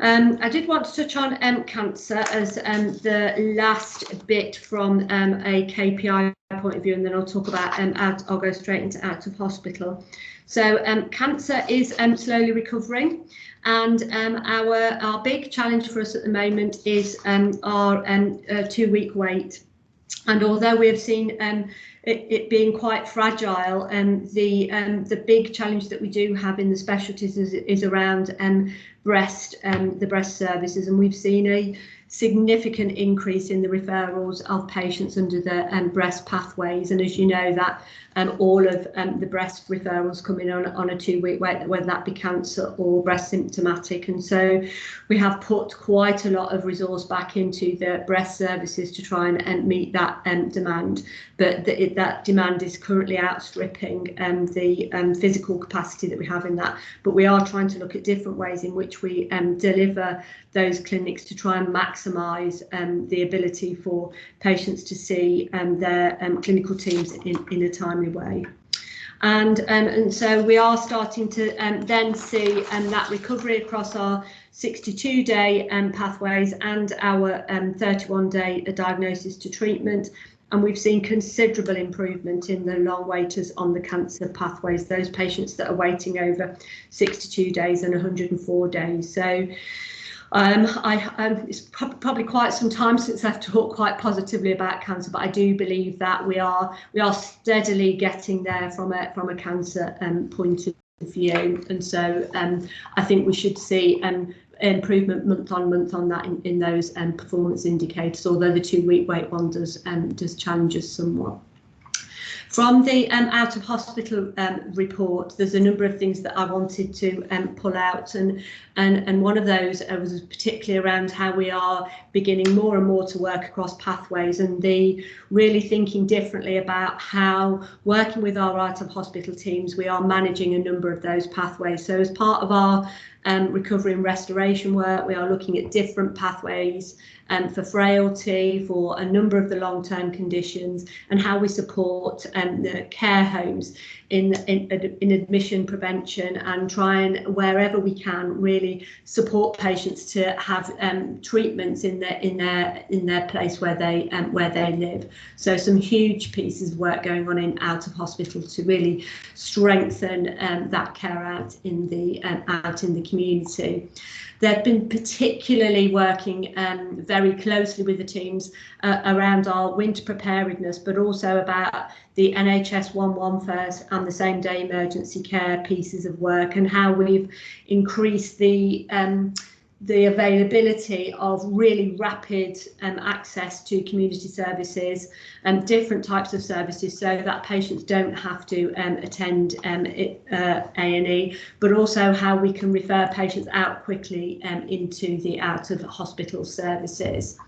I did want to touch on cancer as the last bit from a KPI point of view, and then I'll talk about I'll go straight into out of hospital. So cancer is slowly recovering, and our big challenge for us at the moment is our 2-week wait. And although we have seen it being quite fragile, the big challenge that we do have in the specialties is around the breast services, and we've seen a significant increase in the referrals of patients under the breast pathways. And as you know, that all of the breast referrals come in on a 2-week wait, whether that be cancer or breast symptomatic. And so we have put quite a lot of resource back into the breast services to try and meet that demand. But that demand is currently outstripping the physical capacity that we have in that. But we are trying to look at different ways in which we deliver those clinics to try and maximise the ability for patients to see their clinical teams in a timely way. And so we are starting to then see that recovery across our 62-day pathways and our 31-day diagnosis to treatment. And we've seen considerable improvement in the long waiters on the cancer pathways, those patients that are waiting over 62 days and 104 days. So it's probably quite some time since I've talked quite positively about cancer, but I do believe that we are steadily getting there from a cancer point of view. And so I think we should see improvement month on month on that in those performance indicators, although the 2-week wait one does challenge us somewhat. From the out of hospital report, there's a number of things that I wanted to pull out, and one of those was particularly around how we are beginning more and more to work across pathways, and the really thinking differently about how, working with our out of hospital teams, we are managing a number of those pathways. So as part of our recovery and restoration work, we are looking at different pathways for frailty, for a number of the long-term conditions, and how we support the care homes in admission prevention, and try and, wherever we can, really support patients to have treatments in their place where they live. So some huge pieces of work going on in out of hospital to really strengthen that care out in the community. They've been particularly working very closely with the teams around our winter preparedness, but also about the NHS 111 and the same day emergency care pieces of work, and how we've increased the availability of really rapid access to community services and different types of services, so that patients don't have to attend A&E, but also how we can refer patients out quickly into the out of hospital services.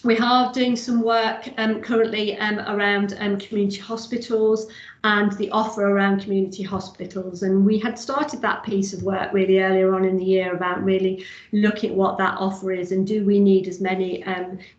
We are doing some work currently around community hospitals and the offer around community hospitals, and we had started that piece of work really earlier on in the year about really looking at what that offer is, and do we need as many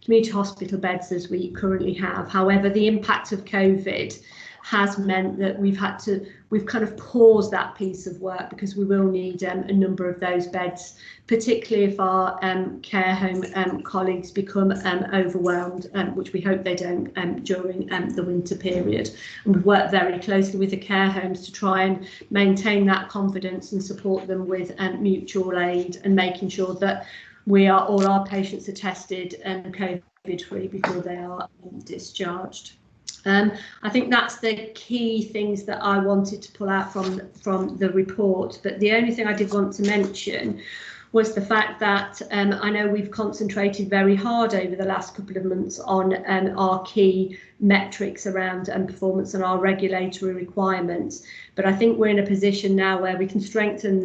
community hospital beds as we currently have. However, the impact of COVID has meant that we've kind of paused that piece of work, because we will need a number of those beds, particularly if our care home colleagues become overwhelmed, which we hope they don't during the winter period. And we've worked very closely with the care homes to try and maintain that confidence and support them with mutual aid, and making sure that all our patients are tested COVID-free before they are discharged. I think that's the key things that I wanted to pull out from the report. But the only thing I did want to mention was the fact that I know we've concentrated very hard over the last couple of months on our key metrics around performance and our regulatory requirements. But I think we're in a position now where we can strengthen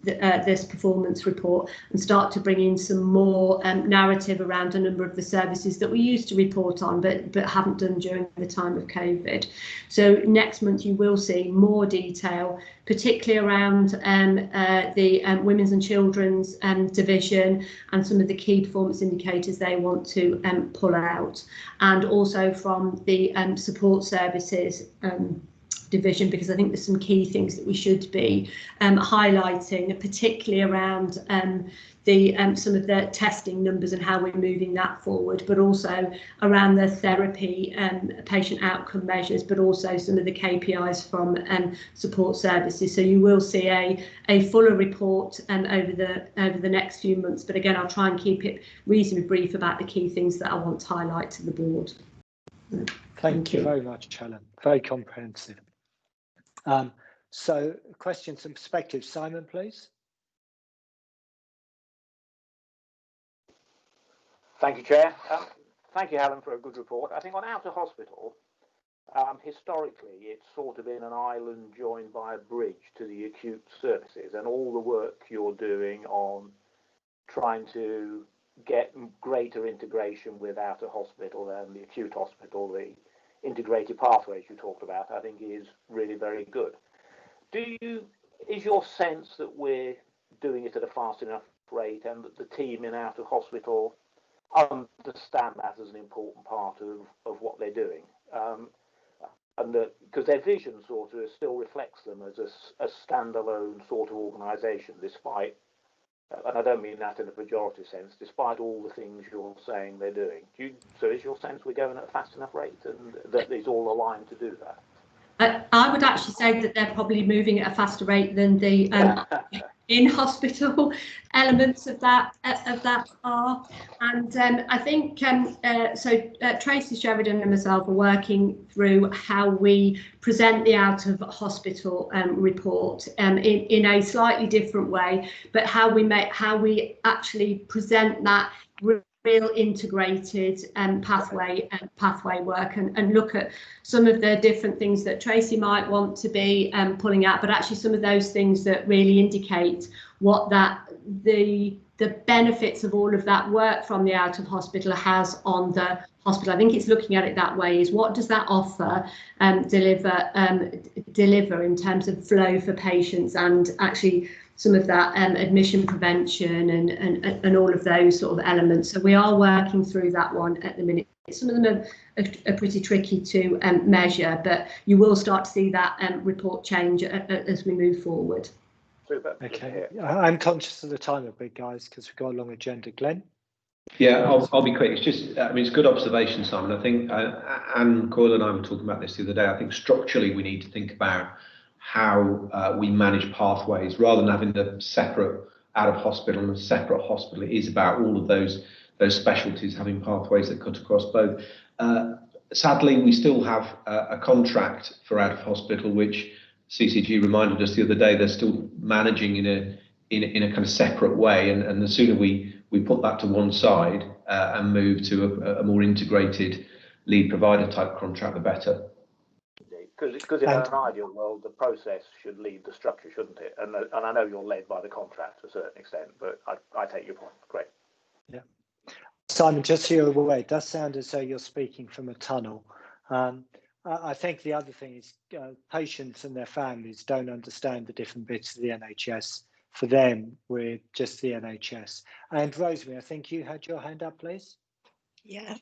this performance report and start to bring in some more narrative around a number of the services that we used to report on but haven't done during the time of COVID. So next month you will see more detail, particularly around the women's and children's division and some of the key performance indicators they want to pull out, and also from the support services division, because I think there's some key things that we should be highlighting, particularly around some of the testing numbers and how we're moving that forward, but also around the therapy patient outcome measures, but also some of the KPIs from support services. So you will see a fuller report over the next few months, but again, I'll try and keep it reasonably brief about the key things that I want to highlight to the board. Thank you very much, Helen. Very comprehensive. So questions and perspectives. Simon, please. Thank you, Chair. Thank you, Helen, for a good report. I think on out of hospital, historically, it's sort of been an island joined by a bridge to the acute services, and all the work you're doing on trying to get greater integration with out of hospital and the acute hospital, the integrated pathways you talked about, I think is really very good. Is your sense that we're doing it at a fast enough rate, and that the team in out of hospital understand that as an important part of what they're doing, and that because their vision sort of still reflects them as a standalone sort of organisation, despite, and I don't mean that in a pejorative sense, despite all the things you're saying they're doing. So is your sense we're going at a fast enough rate, and that it's all aligned to do that? I would actually say that they're probably moving at a faster rate than the in-hospital elements of that are, and I think Tracy Sheridan and myself are working through how we present the out of hospital report in a slightly different way, but how we actually present that real integrated pathway work, and look at some of the different things that Tracy might want to be pulling out, but actually some of those things that really indicate what the benefits of all of that work from the out of hospital has on the hospital. I think it's looking at it that way, is what does that offer deliver in terms of flow for patients, and actually some of that admission prevention and all of those sort of elements. So we are working through that one at the minute, Some of them are pretty tricky to measure, but you will start to see that report change as we move forward. Super. Okay, I'm conscious of the time a bit, guys, because we've got a long agenda. Glenn? Yeah, I'll be quick. It's just, I mean, it's good observation, Simon. I think Anne Coyle and I were talking about this the other day. I think structurally we need to think about how we manage pathways rather than having the separate out of hospital and a separate hospital. It is about all of those specialties having pathways that cut across both. Sadly, we still have a contract for out of hospital, which CCG reminded us the other day they're still managing in a kind of separate way, and the sooner we put that to one side and move to a more integrated lead provider type contract, the better. Because in an ideal world, the process should lead the structure, shouldn't it? And I know you're led by the contract to a certain extent, but I take your point. Great. Yeah. Simon, just so you're aware, it does sound as though you're speaking from a tunnel. I think the other thing is patients and their families don't understand the different bits of the NHS. For them, we're just the NHS. And Rosemary, I think you had your hand up, please. Yeah,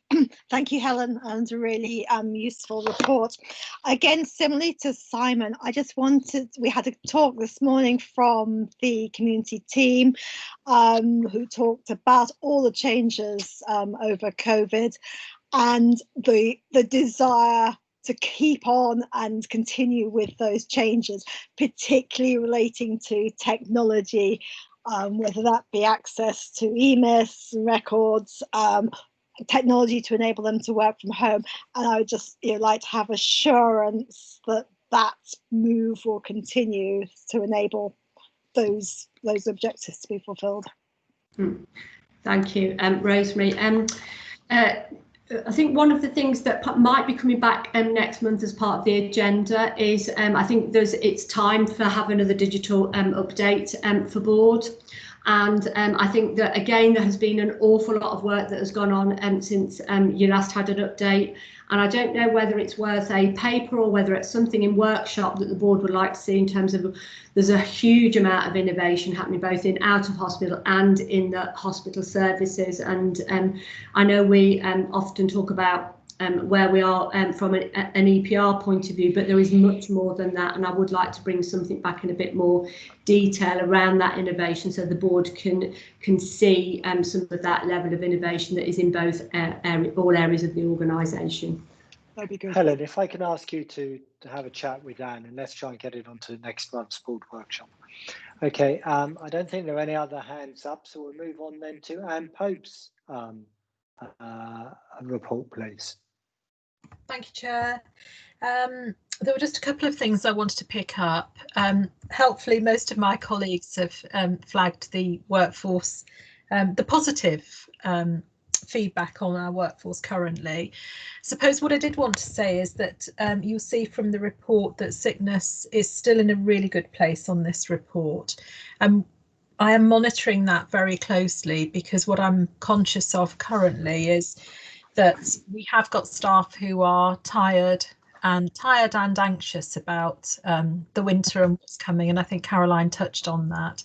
thank you, Helen, and a really useful report. Again, similarly to Simon, we had a talk this morning from the community team who talked about all the changes over COVID and the desire to keep on and continue with those changes, particularly relating to technology, whether that be access to EMIS records, technology to enable them to work from home. And I would just like to have assurance that that move will continue to enable those objectives to be fulfilled. Thank you, Rosemary. I think one of the things that might be coming back next month as part of the agenda is I think it's time for having another digital update for board. And I think that, again, there has been an awful lot of work that has gone on since you last had an update. And I don't know whether it's worth a paper or whether it's something in workshop that the board would like to see in terms of there's a huge amount of innovation happening both in out of hospital and in the hospital services. And I know we often talk about where we are from an EPR point of view, but there is much more than that, and I would like to bring something back in a bit more detail around that innovation so the board can see some of that level of innovation that is in both all areas of the organisation. That'd be good. Helen, if I can ask you to have a chat with Anne, and let's try and get it onto next month's board workshop. Okay, I don't think there are any other hands up, so we'll move on then to Anne Pope's report, please. Thank you, Chair. There were just a couple of things I wanted to pick up. Helpfully, most of my colleagues have flagged the workforce, the positive feedback on our workforce currently. Suppose what I did want to say is that you'll see from the report that sickness is still in a really good place on this report. I am monitoring that very closely because what I'm conscious of currently is that we have got staff who are tired and anxious about the winter and what's coming, and I think Caroline touched on that.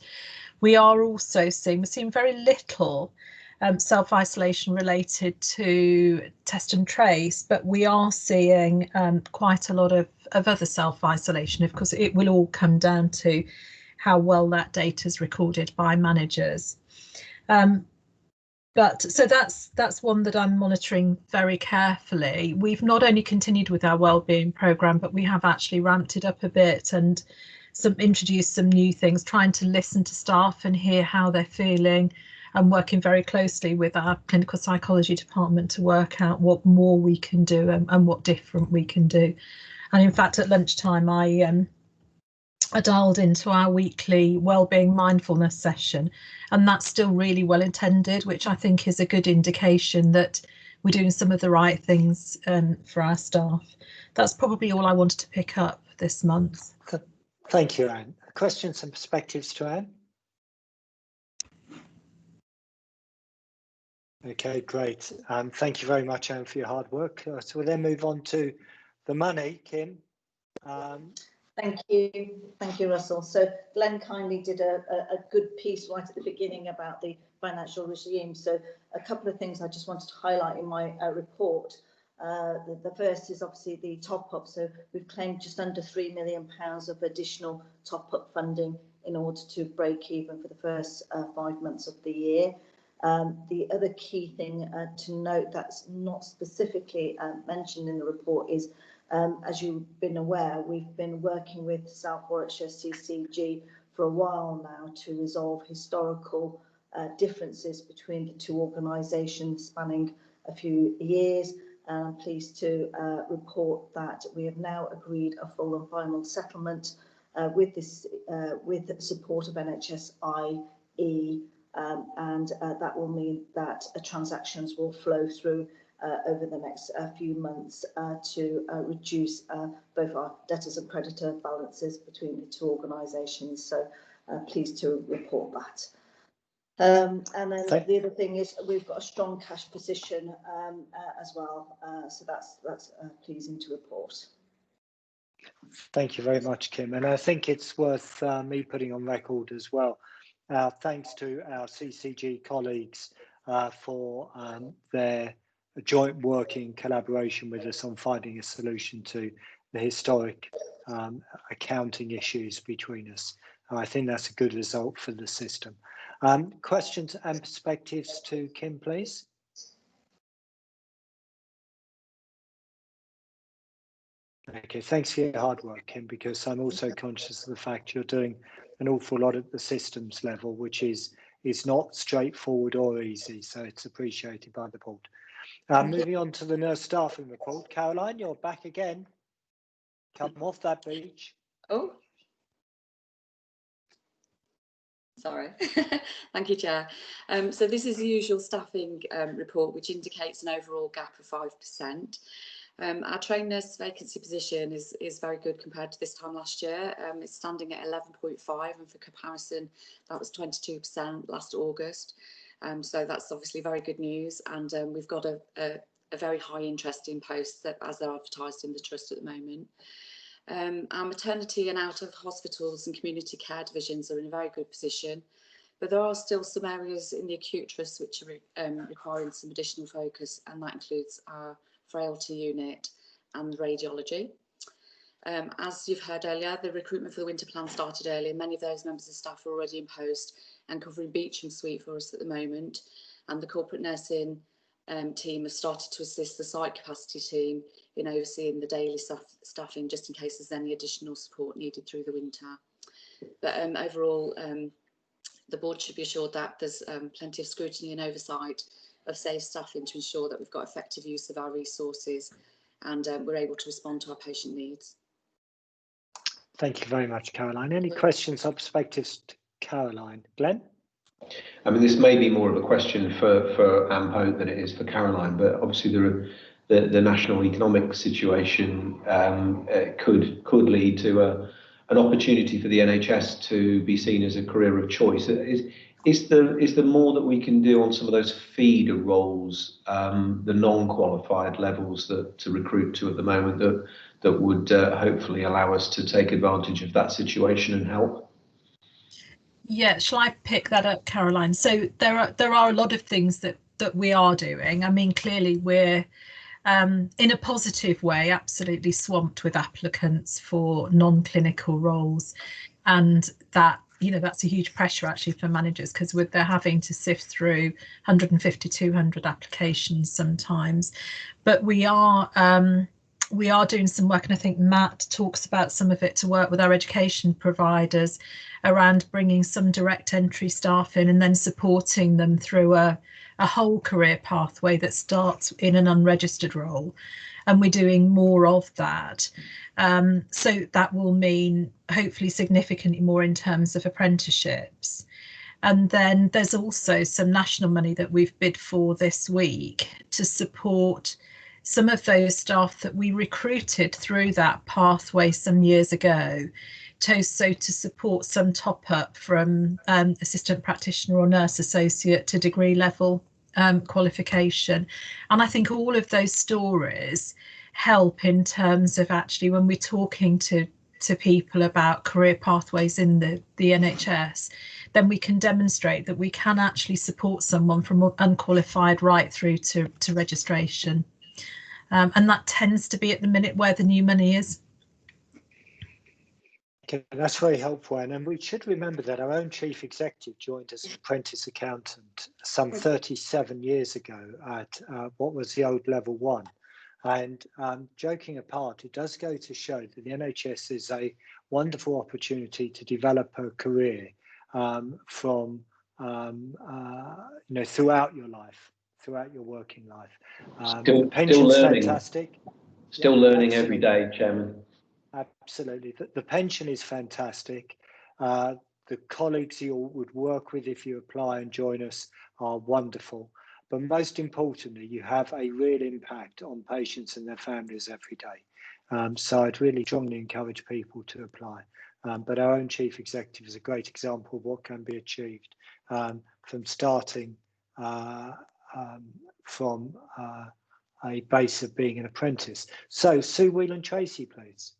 We are also seeing very little self-isolation related to test and trace, but we are seeing quite a lot of other self-isolation. Of course, it will all come down to how well that data is recorded by managers. But so that's one that I'm monitoring very carefully. We've not only continued with our wellbeing programme, but we have actually ramped it up a bit and introduced some new things, trying to listen to staff and hear how they're feeling, and working very closely with our clinical psychology department to work out what more we can do and what different we can do. And in fact, at lunchtime, I dialed into our weekly wellbeing mindfulness session, and that's still really well intended, which I think is a good indication that we're doing some of the right things for our staff. That's probably all I wanted to pick up this month. Thank you, Anne. Questions and perspectives to Anne? Okay, great. Thank you very much, Anne, for your hard work. So we'll then move on to the money, Kim. Thank you, Russell. So Glenn kindly did a good piece right at the beginning about the financial regime. So a couple of things I just wanted to highlight in my report. The first is obviously the top-up. So we've claimed just under £3 million of additional top-up funding in order to break even for the first 5 months of the year. The other key thing to note that's not specifically mentioned in the report is, as you've been aware, we've been working with South Warwickshire CCG for a while now to resolve historical differences between the two organisations spanning a few years. And I'm pleased to report that we have now agreed a full and final settlement with the support of NHS-IE, and that will mean that transactions will flow through over the next few months to reduce both our debtors and creditor balances between the two organisations. So pleased to report that. And then the other thing is we've got a strong cash position as well, so that's pleasing to report. Thank you very much, Kim. And I think it's worth me putting on record as well. Thanks to our CCG colleagues for their joint working collaboration with us on finding a solution to the historic accounting issues between us. I think that's a good result for the system. Questions and perspectives to Kim, please. Okay, thanks for your hard work, Kim, because I'm also conscious of the fact you're doing an awful lot at the systems level, which is not straightforward or easy, so it's appreciated by the board. Moving on to the nurse staffing report. Caroline, you're back again. Come off that beach. Oh, sorry. Thank you, Chair. So this is the usual staffing report, which indicates an overall gap of 5%. Our trained nurse vacancy position is very good compared to this time last year. It's standing at 11.5, and for comparison, that was 22% last August. So that's obviously very good news, and we've got a very high interest in posts as they're advertised in the trust at the moment. Our maternity and out of hospitals and community care divisions are in a very good position, but there are still some areas in the acute trust which are requiring some additional focus, and that includes our frailty unit and radiology. As you've heard earlier, the recruitment for the winter plan started early, and many of those members of staff are already in post and covering Beecham Suite for us at the moment, and the corporate nursing team has started to assist the site capacity team in overseeing the daily staffing, just in case there's any additional support needed through the winter. But overall, the board should be assured that there's plenty of scrutiny and oversight of safe staffing to ensure that we've got effective use of our resources and we're able to respond to our patient needs. Thank you very much, Caroline. Any questions or perspectives to Caroline? Glenn? I mean, this may be more of a question for AMPO than it is for Caroline, but obviously the national economic situation could lead to an opportunity for the NHS to be seen as a career of choice. Is there more that we can do on some of those feeder roles, the non-qualified levels to recruit to at the moment that would hopefully allow us to take advantage of that situation and help? Yeah, shall I pick that up, Caroline? So there are a lot of things that we are doing. I mean, clearly we're in a positive way absolutely swamped with applicants for non-clinical roles, and that, you know, that's a huge pressure actually for managers, because they're having to sift through 150, 200 applications sometimes. But we are doing some work, and I think Matt talks about some of it, to work with our education providers around bringing some direct entry staff in and then supporting them through a whole career pathway that starts in an unregistered role, and we're doing more of that. So that will mean hopefully significantly more in terms of apprenticeships. And then there's also some national money that we've bid for this week to support some of those staff that we recruited through that pathway some years ago, to support some top up from assistant practitioner or nurse associate to degree level qualification. And I think all of those stories help in terms of actually when we're talking to to people about career pathways in the NHS, then we can demonstrate that we can actually support someone from unqualified right through to registration. And that tends to be at the minute where the new money is. Okay, that's very helpful. And we should remember that our own chief executive joined as an apprentice accountant some 37 years ago at what was the old level 1. And joking apart, it does go to show that the NHS is a wonderful opportunity to develop a career from throughout your life, throughout your working life. The pension's still learning. fantastic. Still learning every day, Chairman. Absolutely. The pension is fantastic. The colleagues you would work with if you apply and join us are wonderful. But most importantly, you have a real impact on patients and their families every day. So I'd really strongly encourage people to apply. But our own chief executive is a great example of what can be achieved from starting from a base of being an apprentice. So Sue Whelan-Tracy, please.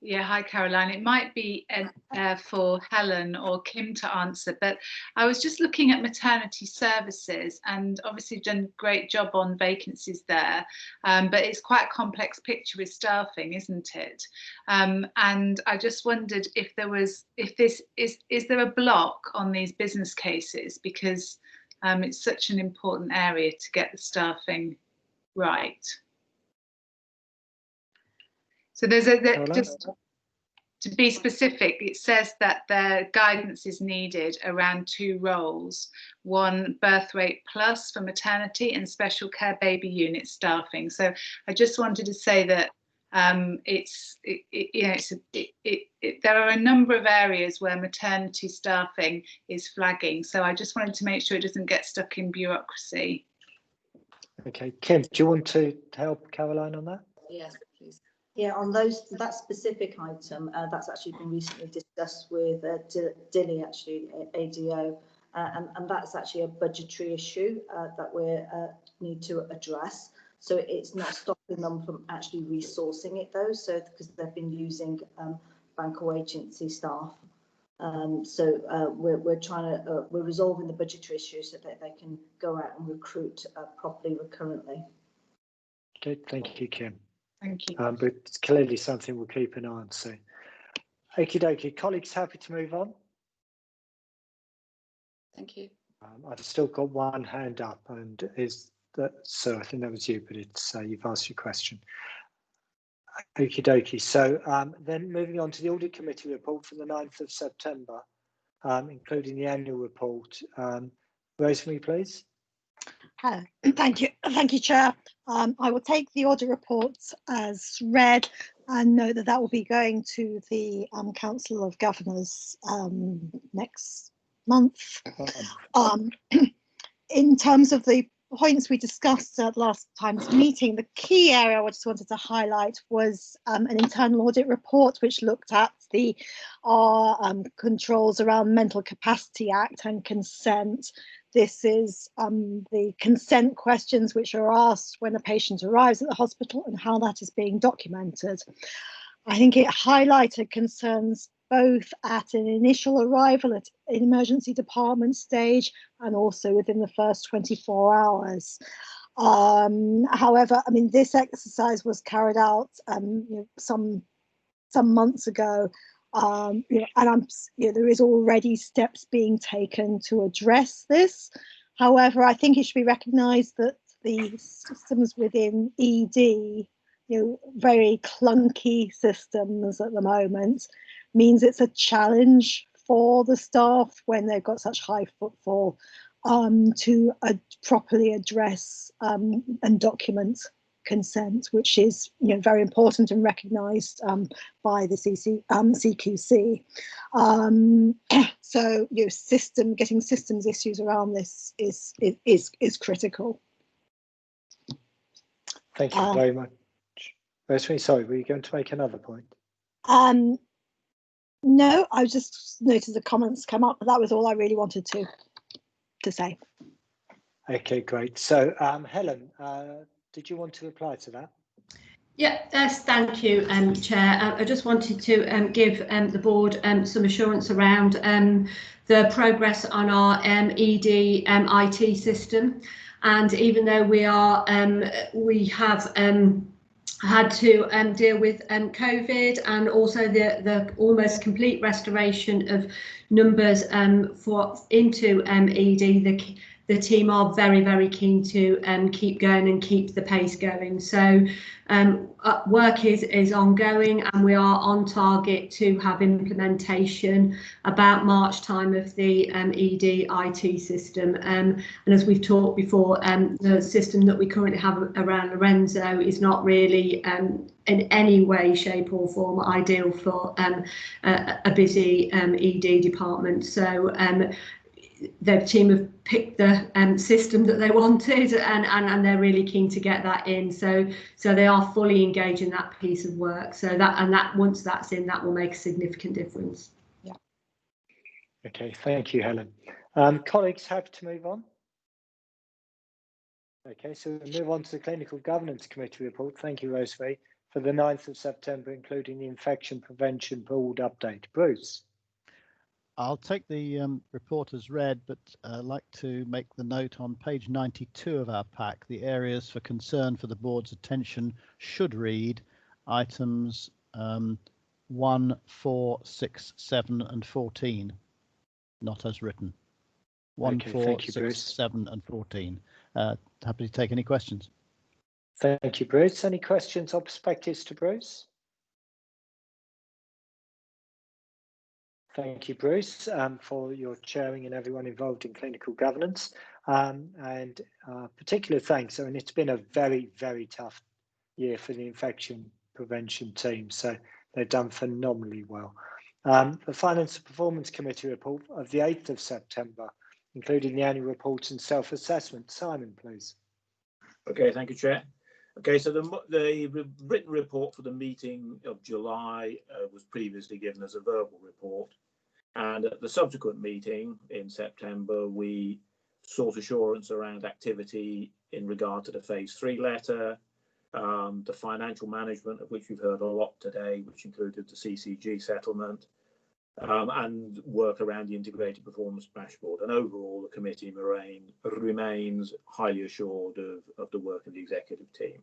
Yeah, hi Caroline. It might be for Helen or Kim to answer, but I was just looking at maternity services, and obviously you've done a great job on vacancies there, but it's quite a complex picture with staffing, isn't it? And I just wondered if is there a block on these business cases, because it's such an important area to get the staffing right. So there's just to be specific, it says that the guidance is needed around 2 roles: 1 birth rate plus for maternity and special care baby unit staffing. So I just wanted to say that there are a number of areas where maternity staffing is flagging. So I just wanted to make sure it doesn't get stuck in bureaucracy. Okay, Kim, do you want to help Caroline on that? Yes, please. Yeah, on that specific item, that's actually been recently discussed with Dilly, actually, ADO, and that's actually a budgetary issue that we need to address. So it's not stopping them from actually resourcing it though, so because they've been using bank or agency staff. We're trying to we're resolving the budgetary issue so that they can go out and recruit properly recurrently. Okay, thank you, Kim. Thank you. But it's clearly something we'll keep an eye on soon. Okie dokie, colleagues, happy to move on? Thank you. I've still got one hand up, and is that, so I think that was you, but it's you've asked your question. Okie dokie, so then moving on to the Audit Committee report from the 9th of September, including the annual report. Rosemary, please. Thank you, Chair. I will take the audit reports as read and know that that will be going to the Council of Governors next month. In terms of the points we discussed at last time's meeting, the key area I just wanted to highlight was an internal audit report which looked at our controls around Mental Capacity Act and consent. This is the consent questions which are asked when a patient arrives at the hospital and how that is being documented. I think it highlighted concerns both at an initial arrival at an emergency department stage and also within the first 24 hours. However, I mean, this exercise was carried out some months ago. And there is already steps being taken to address this. However, I think it should be recognised that the systems within ED, very clunky systems at the moment, means it's a challenge for the staff when they've got such high footfall to properly address and document consent, which is very important and recognised by the CQC. So getting systems issues around this is critical. Thank you very much. Rosemary, sorry, were you going to make another point? No, I just noticed the comments come up, but that was all I really wanted to say. Okay, great. So Helen, did you want to reply to that? Yeah, yes, thank you, Chair. I just wanted to give the board some assurance around the progress on our ED IT system, and even though we have had to deal with COVID and also the almost complete restoration of numbers into ED, the team are very, very keen to keep going and keep the pace going. So work is ongoing, and we are on target to have implementation about March time of the ED IT system. And as we've talked before, the system that we currently have around Lorenzo is not really in any way, shape or form ideal for a busy ED department. So the team have picked the system that they wanted, and they're really keen to get that in. So they are fully engaged in that piece of work. So that once that's in, that will make a significant difference. Yeah. Okay, thank you, Helen. Colleagues, happy to move on? Okay, so we'll move on to the Clinical Governance Committee report. Thank you, Rosemary, for the 9th of September, including the Infection Prevention Board update. Bruce. I'll take the report as read, but I'd like to make the note on page 92 of our pack. The areas for concern for the board's attention should read items 1, 4, 6, 7 and 14, not as written. 1, Okay, 4, thank you, 6, Bruce. 7 and 14. Happy to take any questions. Thank you, Bruce. Any questions or perspectives to Bruce? Thank you, Bruce, for your chairing and everyone involved in clinical governance. And particular thanks. I mean, it's been a very, very tough year for the infection prevention team, so they've done phenomenally well. The Finance and Performance Committee report of the 8th of September, including the annual reports and self-assessment. Simon, please. Okay, thank you, Chair. Okay, so the written report for the meeting of July was previously given as a verbal report. And at the subsequent meeting in September, we sought assurance around activity in regard to the phase 3 letter, the financial management, of which we've heard a lot today, which included the CCG settlement, and work around the integrated performance dashboard. And overall, the committee remains highly assured of the work of the executive team.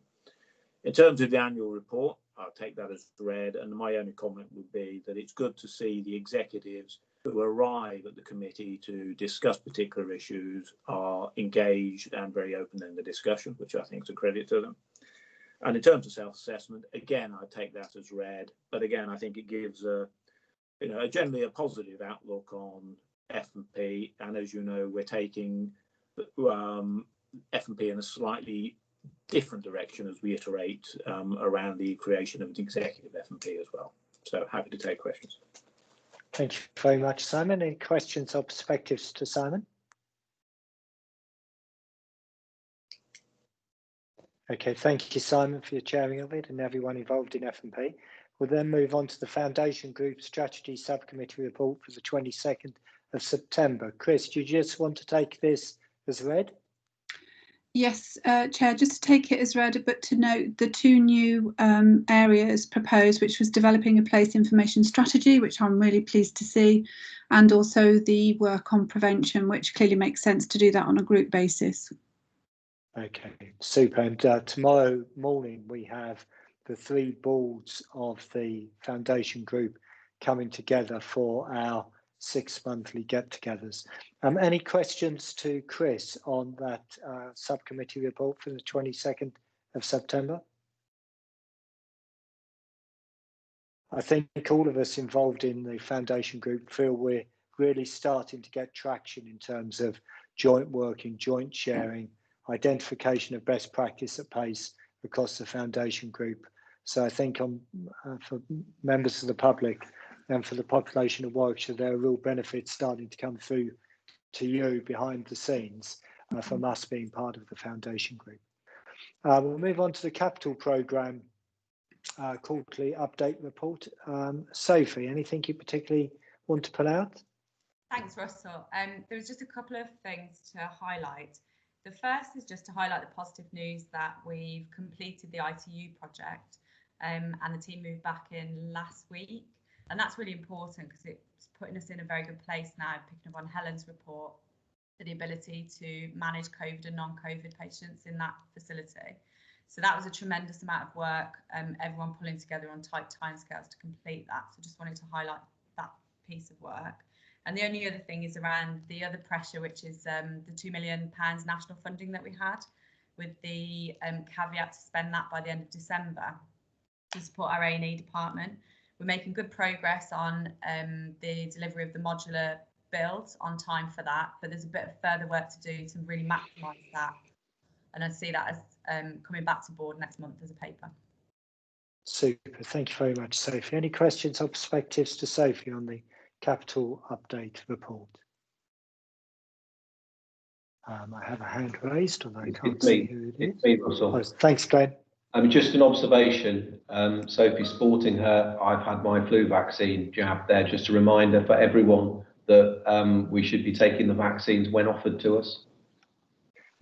In terms of the annual report, I'll take that as read, and my only comment would be that it's good to see the executives who arrive at the committee to discuss particular issues are engaged and very open in the discussion, which I think is a credit to them. And in terms of self-assessment, again, I take that as read, but again, I think it gives generally a positive outlook on F&P, and as you know, we're taking F&P in a slightly different direction as we iterate around the creation of the executive F&P as well. So happy to take questions. Thank you very much, Simon. Any questions or perspectives to Simon? Okay, thank you, Simon, for your chairing of it and everyone involved in F&P. We'll then move on to the Foundation Group Strategy Subcommittee report for the 22nd of September. Chris, do you just want to take this as read? Yes, Chair, just to take it as read, but to note the 2 new areas proposed, which was developing a place information strategy, which I'm really pleased to see, and also the work on prevention, which clearly makes sense to do that on a group basis. Okay, super. And tomorrow morning we have the 3 boards of the Foundation Group coming together for our 6 monthly get-togethers. Any questions to Chris on that subcommittee report for the 22nd of September? I think all of us involved in the Foundation Group feel we're really starting to get traction in terms of joint working, joint sharing, identification of best practice at pace across the Foundation Group. So I think for members of the public and for the population of Warwickshire, there are real benefits starting to come through to you behind the scenes from us being part of the Foundation Group. We'll move on to the Capital Programme quarterly update report. Sophie, anything you particularly want to pull out? Thanks, Russell. There was just a couple of things to highlight. The first is just to highlight the positive news that we've completed the ITU project. and the team moved back in last week. And that's really important because it's putting us in a very good place now, picking up on Helen's report, for the ability to manage COVID and non-COVID patients in that facility. So that was a tremendous amount of work, everyone pulling together on tight timescales to complete that. So just wanted to highlight that piece of work. And the only other thing is around the other pressure, which is the £2 million national funding that we had, with the caveat to spend that by the end of December to support our A&E department. We're making good progress on the delivery of the modular build on time for that, but there's a bit of further work to do to really maximise that. And I see that as coming back to board next month as a paper. Super, thank you very much, Sophie. Any questions or perspectives to Sophie on the capital update report? I have a hand raised, although I can't see who it is. It's me, Russell. Oh, thanks, Glenn. Just an observation, Sophie sporting her I've had my flu vaccine jab there, just a reminder for everyone that we should be taking the vaccines when offered to us.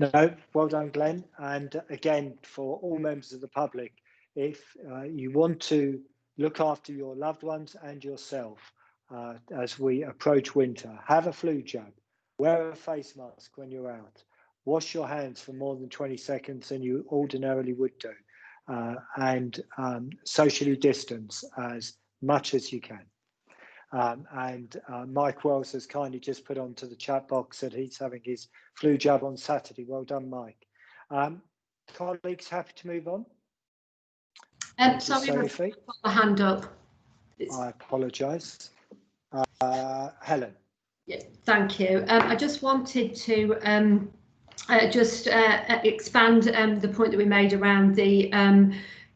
No, well done, Glenn. And again, for all members of the public, if you want to look after your loved ones and yourself as we approach winter, have a flu jab, wear a face mask when you're out, wash your hands for more than 20 seconds than you ordinarily would do, and socially distance as much as you can. Mike Wells has kindly just put onto the chat box that he's having his flu jab on Saturday. Well done, Mike. Colleagues, happy to move on? Sorry, I've got my hand up. I apologise. Helen. Yeah, thank you. I just wanted to expand the point that we made around the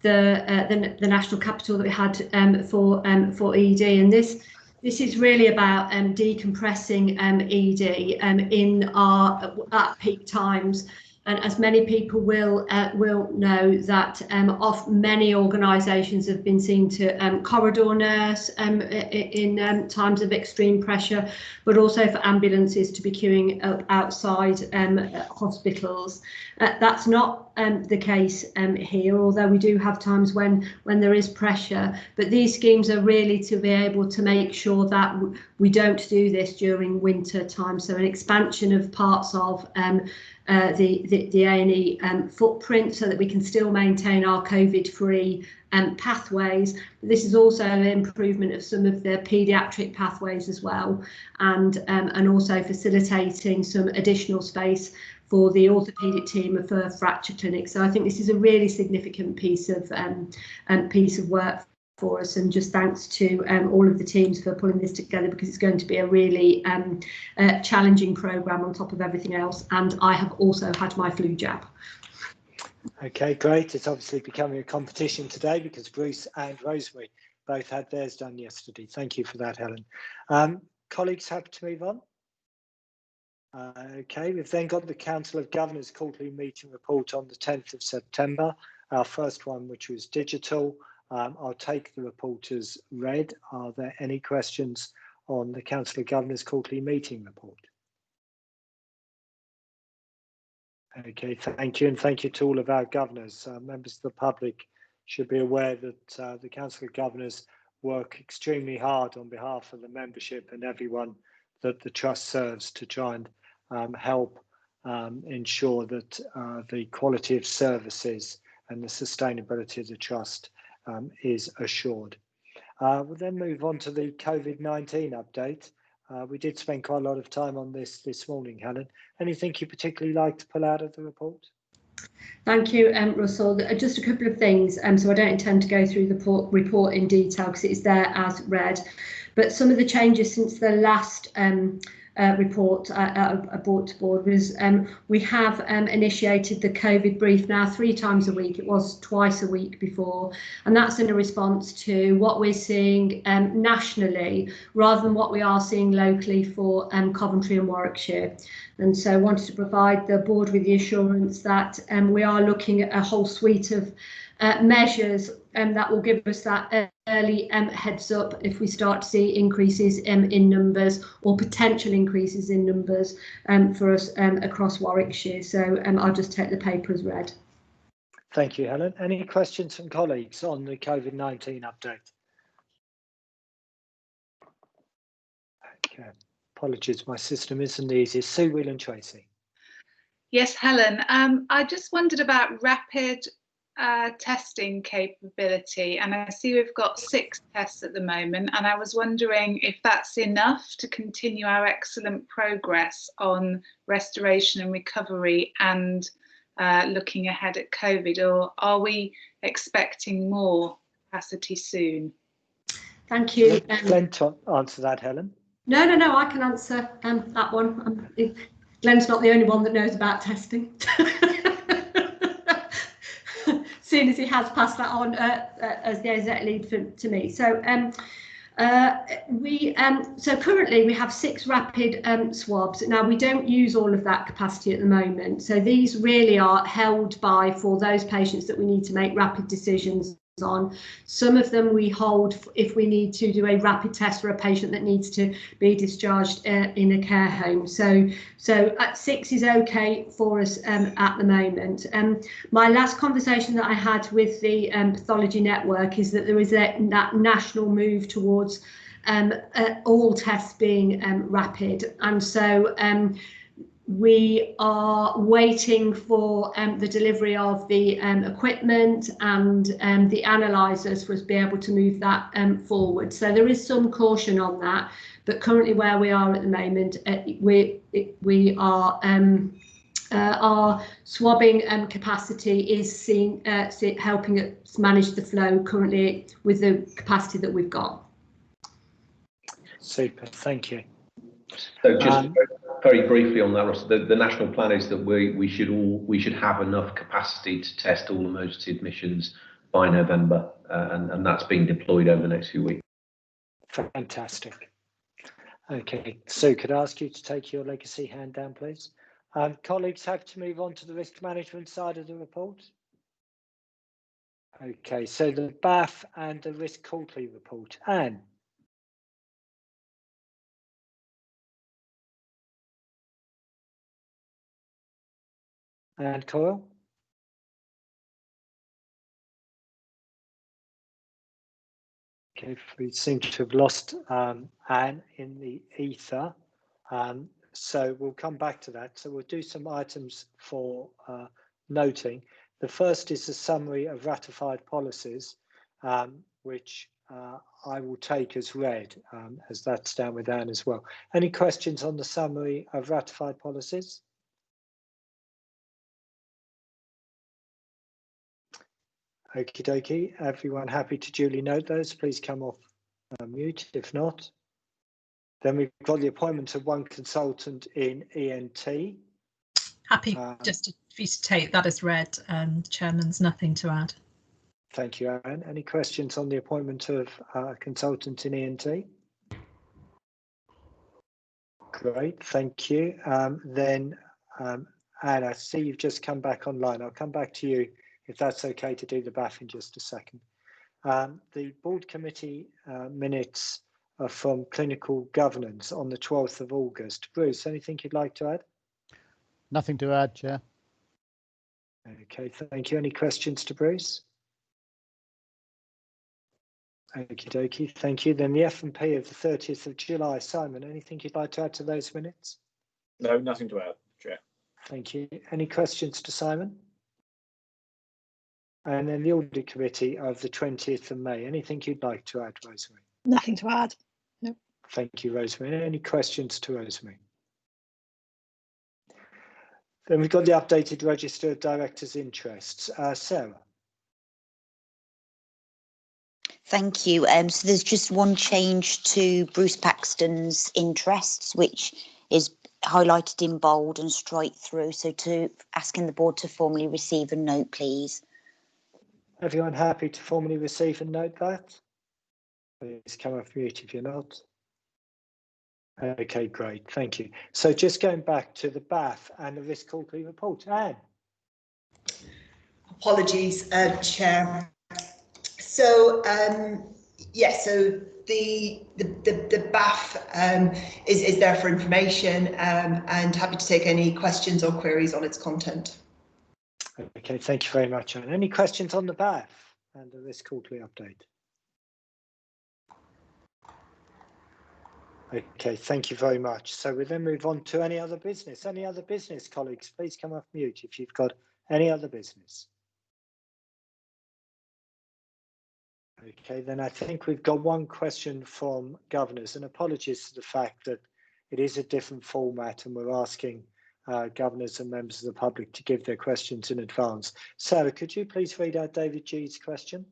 national capital that we had for ED, and this is really about decompressing ED in our at peak times. And as many people will know, that many organisations have been seen to corridor nurse in times of extreme pressure, but also for ambulances to be queuing up outside hospitals. That's not the case here, although we do have times when there is pressure. But these schemes are really to be able to make sure that we don't do this during winter time. So an expansion of parts of the A&E footprint, so that we can still maintain our COVID-free pathways. This is also an improvement of some of the paediatric pathways as well, and also facilitating some additional space for the orthopaedic team for fracture clinics. So I think this is a really significant piece of work for us, and just thanks to all of the teams for pulling this together, because it's going to be a really challenging programme on top of everything else. And I have also had my flu jab. Okay, great. It's obviously becoming a competition today because Bruce and Rosemary both had theirs done yesterday. Thank you for that, Helen. Colleagues, happy to move on? Okay, we've then got the Council of Governors quarterly meeting report on the 10th of September, our first one, which was digital. I'll take the report as read. Are there any questions on the Council of Governors quarterly meeting report? Okay, thank you, and thank you to all of our governors. Members of the public should be aware that the Council of Governors work extremely hard on behalf of the membership and everyone that the Trust serves to try and help ensure that the quality of services and the sustainability of the Trust is assured. We'll then move on to the COVID-19 update. We did spend quite a lot of time on this morning, Helen. Anything you particularly like to pull out of the report? Thank you, Russell. Just a couple of things, so I don't intend to go through the report in detail because it's there as read, but some of the changes since the last report I brought to board was we have initiated the COVID brief now 3 times a week. It was twice a week before, and that's in a response to what we're seeing nationally rather than what we are seeing locally for Coventry and Warwickshire. And so I wanted to provide the board with the assurance that we are looking at a whole suite of measures that will give us that early heads up if we start to see increases in numbers or potential increases in numbers for us across Warwickshire. So I'll just take the paper as read. Thank you, Helen. Any questions from colleagues on the COVID-19 update? Okay, apologies, my system isn't the easiest. Sue, Will and Tracy. Yes, Helen. I just wondered about rapid testing capability, and I see we've got 6 tests at the moment, and I was wondering if that's enough to continue our excellent progress on restoration and recovery and looking ahead at COVID, or are we expecting more capacity soon? Thank you. Glenn, to answer that, Helen. No, I can answer that one. Glenn's not the only one that knows about testing. Soon as he has passed that on as the exec lead to me. So so currently we have 6 rapid swabs. Now we don't use all of that capacity at the moment. So these really are held by for those patients that we need to make rapid decisions on. Some of them we hold if we need to do a rapid test for a patient that needs to be discharged in a care home. So at 6 is okay for us at the moment. My last conversation that I had with the pathology network is that there is that national move towards all tests being rapid, and so we are waiting for the delivery of the equipment and the analysers for us to be able to move that forward. So there is some caution on that, but currently where we are at the moment, we are our swabbing capacity is helping us manage the flow currently with the capacity that we've got. Super, thank you. So just very briefly on that, Ross, the national plan is that we should have enough capacity to test all emergency admissions by November, and that's being deployed over the next few weeks. Fantastic. Okay, so could I ask you to take your legacy hand down, please? Colleagues have to move on to the risk management side of the report. Okay, so the BAF and the risk quarterly report. Anne. And Coyle. Okay, we seem to have lost Anne in the ether. So we'll come back to that. So we'll do some items for noting. The first is a summary of ratified policies, which I will take as read, as that's down with Anne as well. Any questions on the summary of ratified policies? Okie dokie. Everyone happy to duly note those? Please come off mute. If not, then we've got the appointment of 1 consultant in ENT. Happy just for you to take that as read. Chairman's nothing to add. Thank you, Aaron. Any questions on the appointment of a consultant in ENT? Great, thank you. Then, Anne, I see you've just come back online. I'll come back to you if that's okay to do the BAF in just a second. The board committee minutes are from clinical governance on the 12th of August. Bruce, anything you'd like to add? Nothing to add, Chair. Okay, thank you. Any questions to Bruce? Okie dokie, thank you. Then the F&P of the 30th of July. Simon, anything you'd like to add to those minutes? No, nothing to add, Chair. Thank you. Any questions to Simon? And then the audit committee of the 20th of May. Anything you'd like to add, Rosemary? Nothing to add. No. Thank you, Rosemary. Any questions to Rosemary? Then we've got the updated register of directors' interests. Sarah. Thank you. So there's just one change to Bruce Paxton's interests, which is highlighted in bold and straight through. So to asking the board to formally receive and note, please. Everyone happy to formally receive and note that? Please come off mute if you're not. Okay, great, thank you. So just going back to the BAF and the risk quarterly report. Anne. Apologies, Chair. So yeah, so the BAF is there for information, and happy to take any questions or queries on its content. Okay, thank you very much. And any questions on the BAF and this quarterly update? Okay, thank you very much. So we then move on to any other business. Any other business, colleagues? Please come off mute if you've got any other business. Okay, then I think we've got one question from governors, and apologies for the fact that it is a different format and we're asking governors and members of the public to give their questions in advance. Sarah, could you please read out David G's question?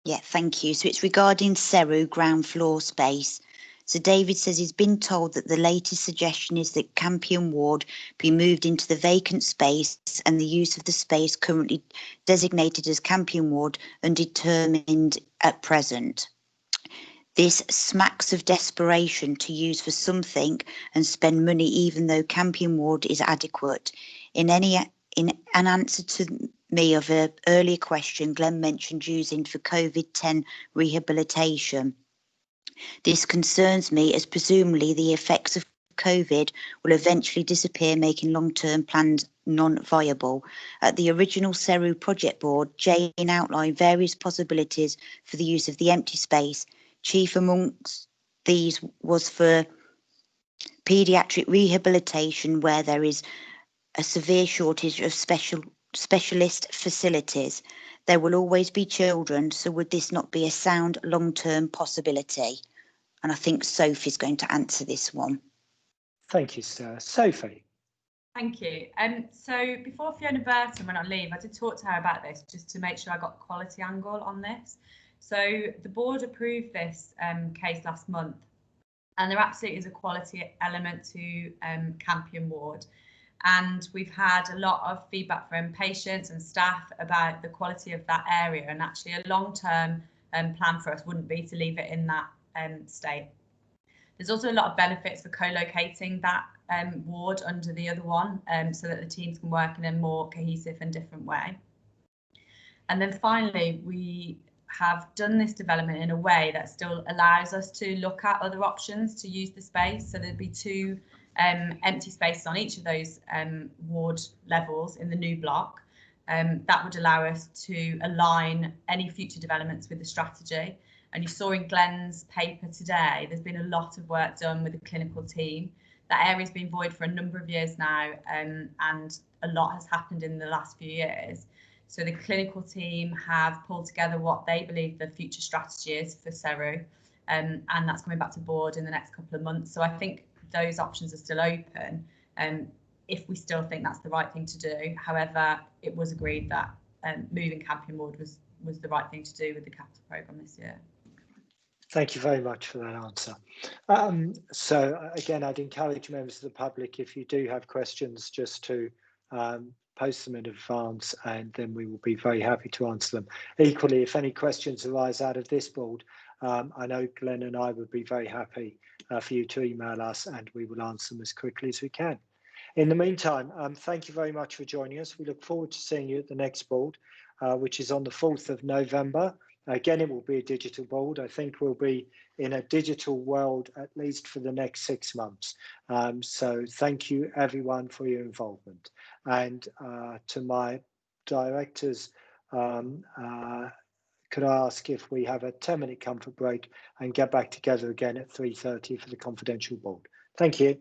Yeah, thank you. So it's regarding Ceru ground floor space. So David says he's been told that the latest suggestion is that Campion Ward be moved into the vacant space and the use of the space currently designated as Campion Ward undetermined at present. This smacks of desperation to use for something and spend money even though Campion Ward is adequate. In an answer to me of an earlier question, Glenn mentioned using for COVID-10 rehabilitation. This concerns me as presumably the effects of COVID will eventually disappear, making long-term plans non-viable. At the original Ceru project board, Jane outlined various possibilities for the use of the empty space. Chief amongst these was for paediatric rehabilitation, where there is a severe shortage of specialist facilities. There will always be children, so would this not be a sound long-term possibility? And I think Sophie's going to answer this one. Thank you, Sarah. Sophie. Thank you. So before Fiona Burton went on leave, I did talk to her about this just to make sure I got the quality angle on this. So the board approved this case last month, and there absolutely is a quality element to Campion Ward. And we've had a lot of feedback from patients and staff about the quality of that area, and actually a long-term plan for us wouldn't be to leave it in that state. There's also a lot of benefits for co-locating that ward under the other one, so that the teams can work in a more cohesive and different way. And then finally, we have done this development in a way that still allows us to look at other options to use the space. So there'd be two empty spaces on each of those ward levels in the new block. That would allow us to align any future developments with the strategy. And you saw in Glenn's paper today, there's been a lot of work done with the clinical team. That area's been void for a number of years now, and a lot has happened in the last few years. So the clinical team have pulled together what they believe the future strategy is for Ceru, and that's coming back to board in the next couple of months. So I think those options are still open, if we still think that's the right thing to do. However, it was agreed that moving Campion Ward was the right thing to do with the capital programme this year. Thank you very much for that answer. So again, I'd encourage members of the public, if you do have questions, just to post them in advance, and then we will be very happy to answer them. Equally, if any questions arise out of this board, I know Glenn and I would be very happy for you to email us, and we will answer them as quickly as we can. In the meantime, thank you very much for joining us. We look forward to seeing you at the next board, which is on the 4th of November. Again, it will be a digital board. I think we'll be in a digital world at least for the next 6 months. So thank you everyone for your involvement. And to my directors, could I ask if we have a 10-minute comfort break and get back together again at 3:30 for the confidential board? Thank you.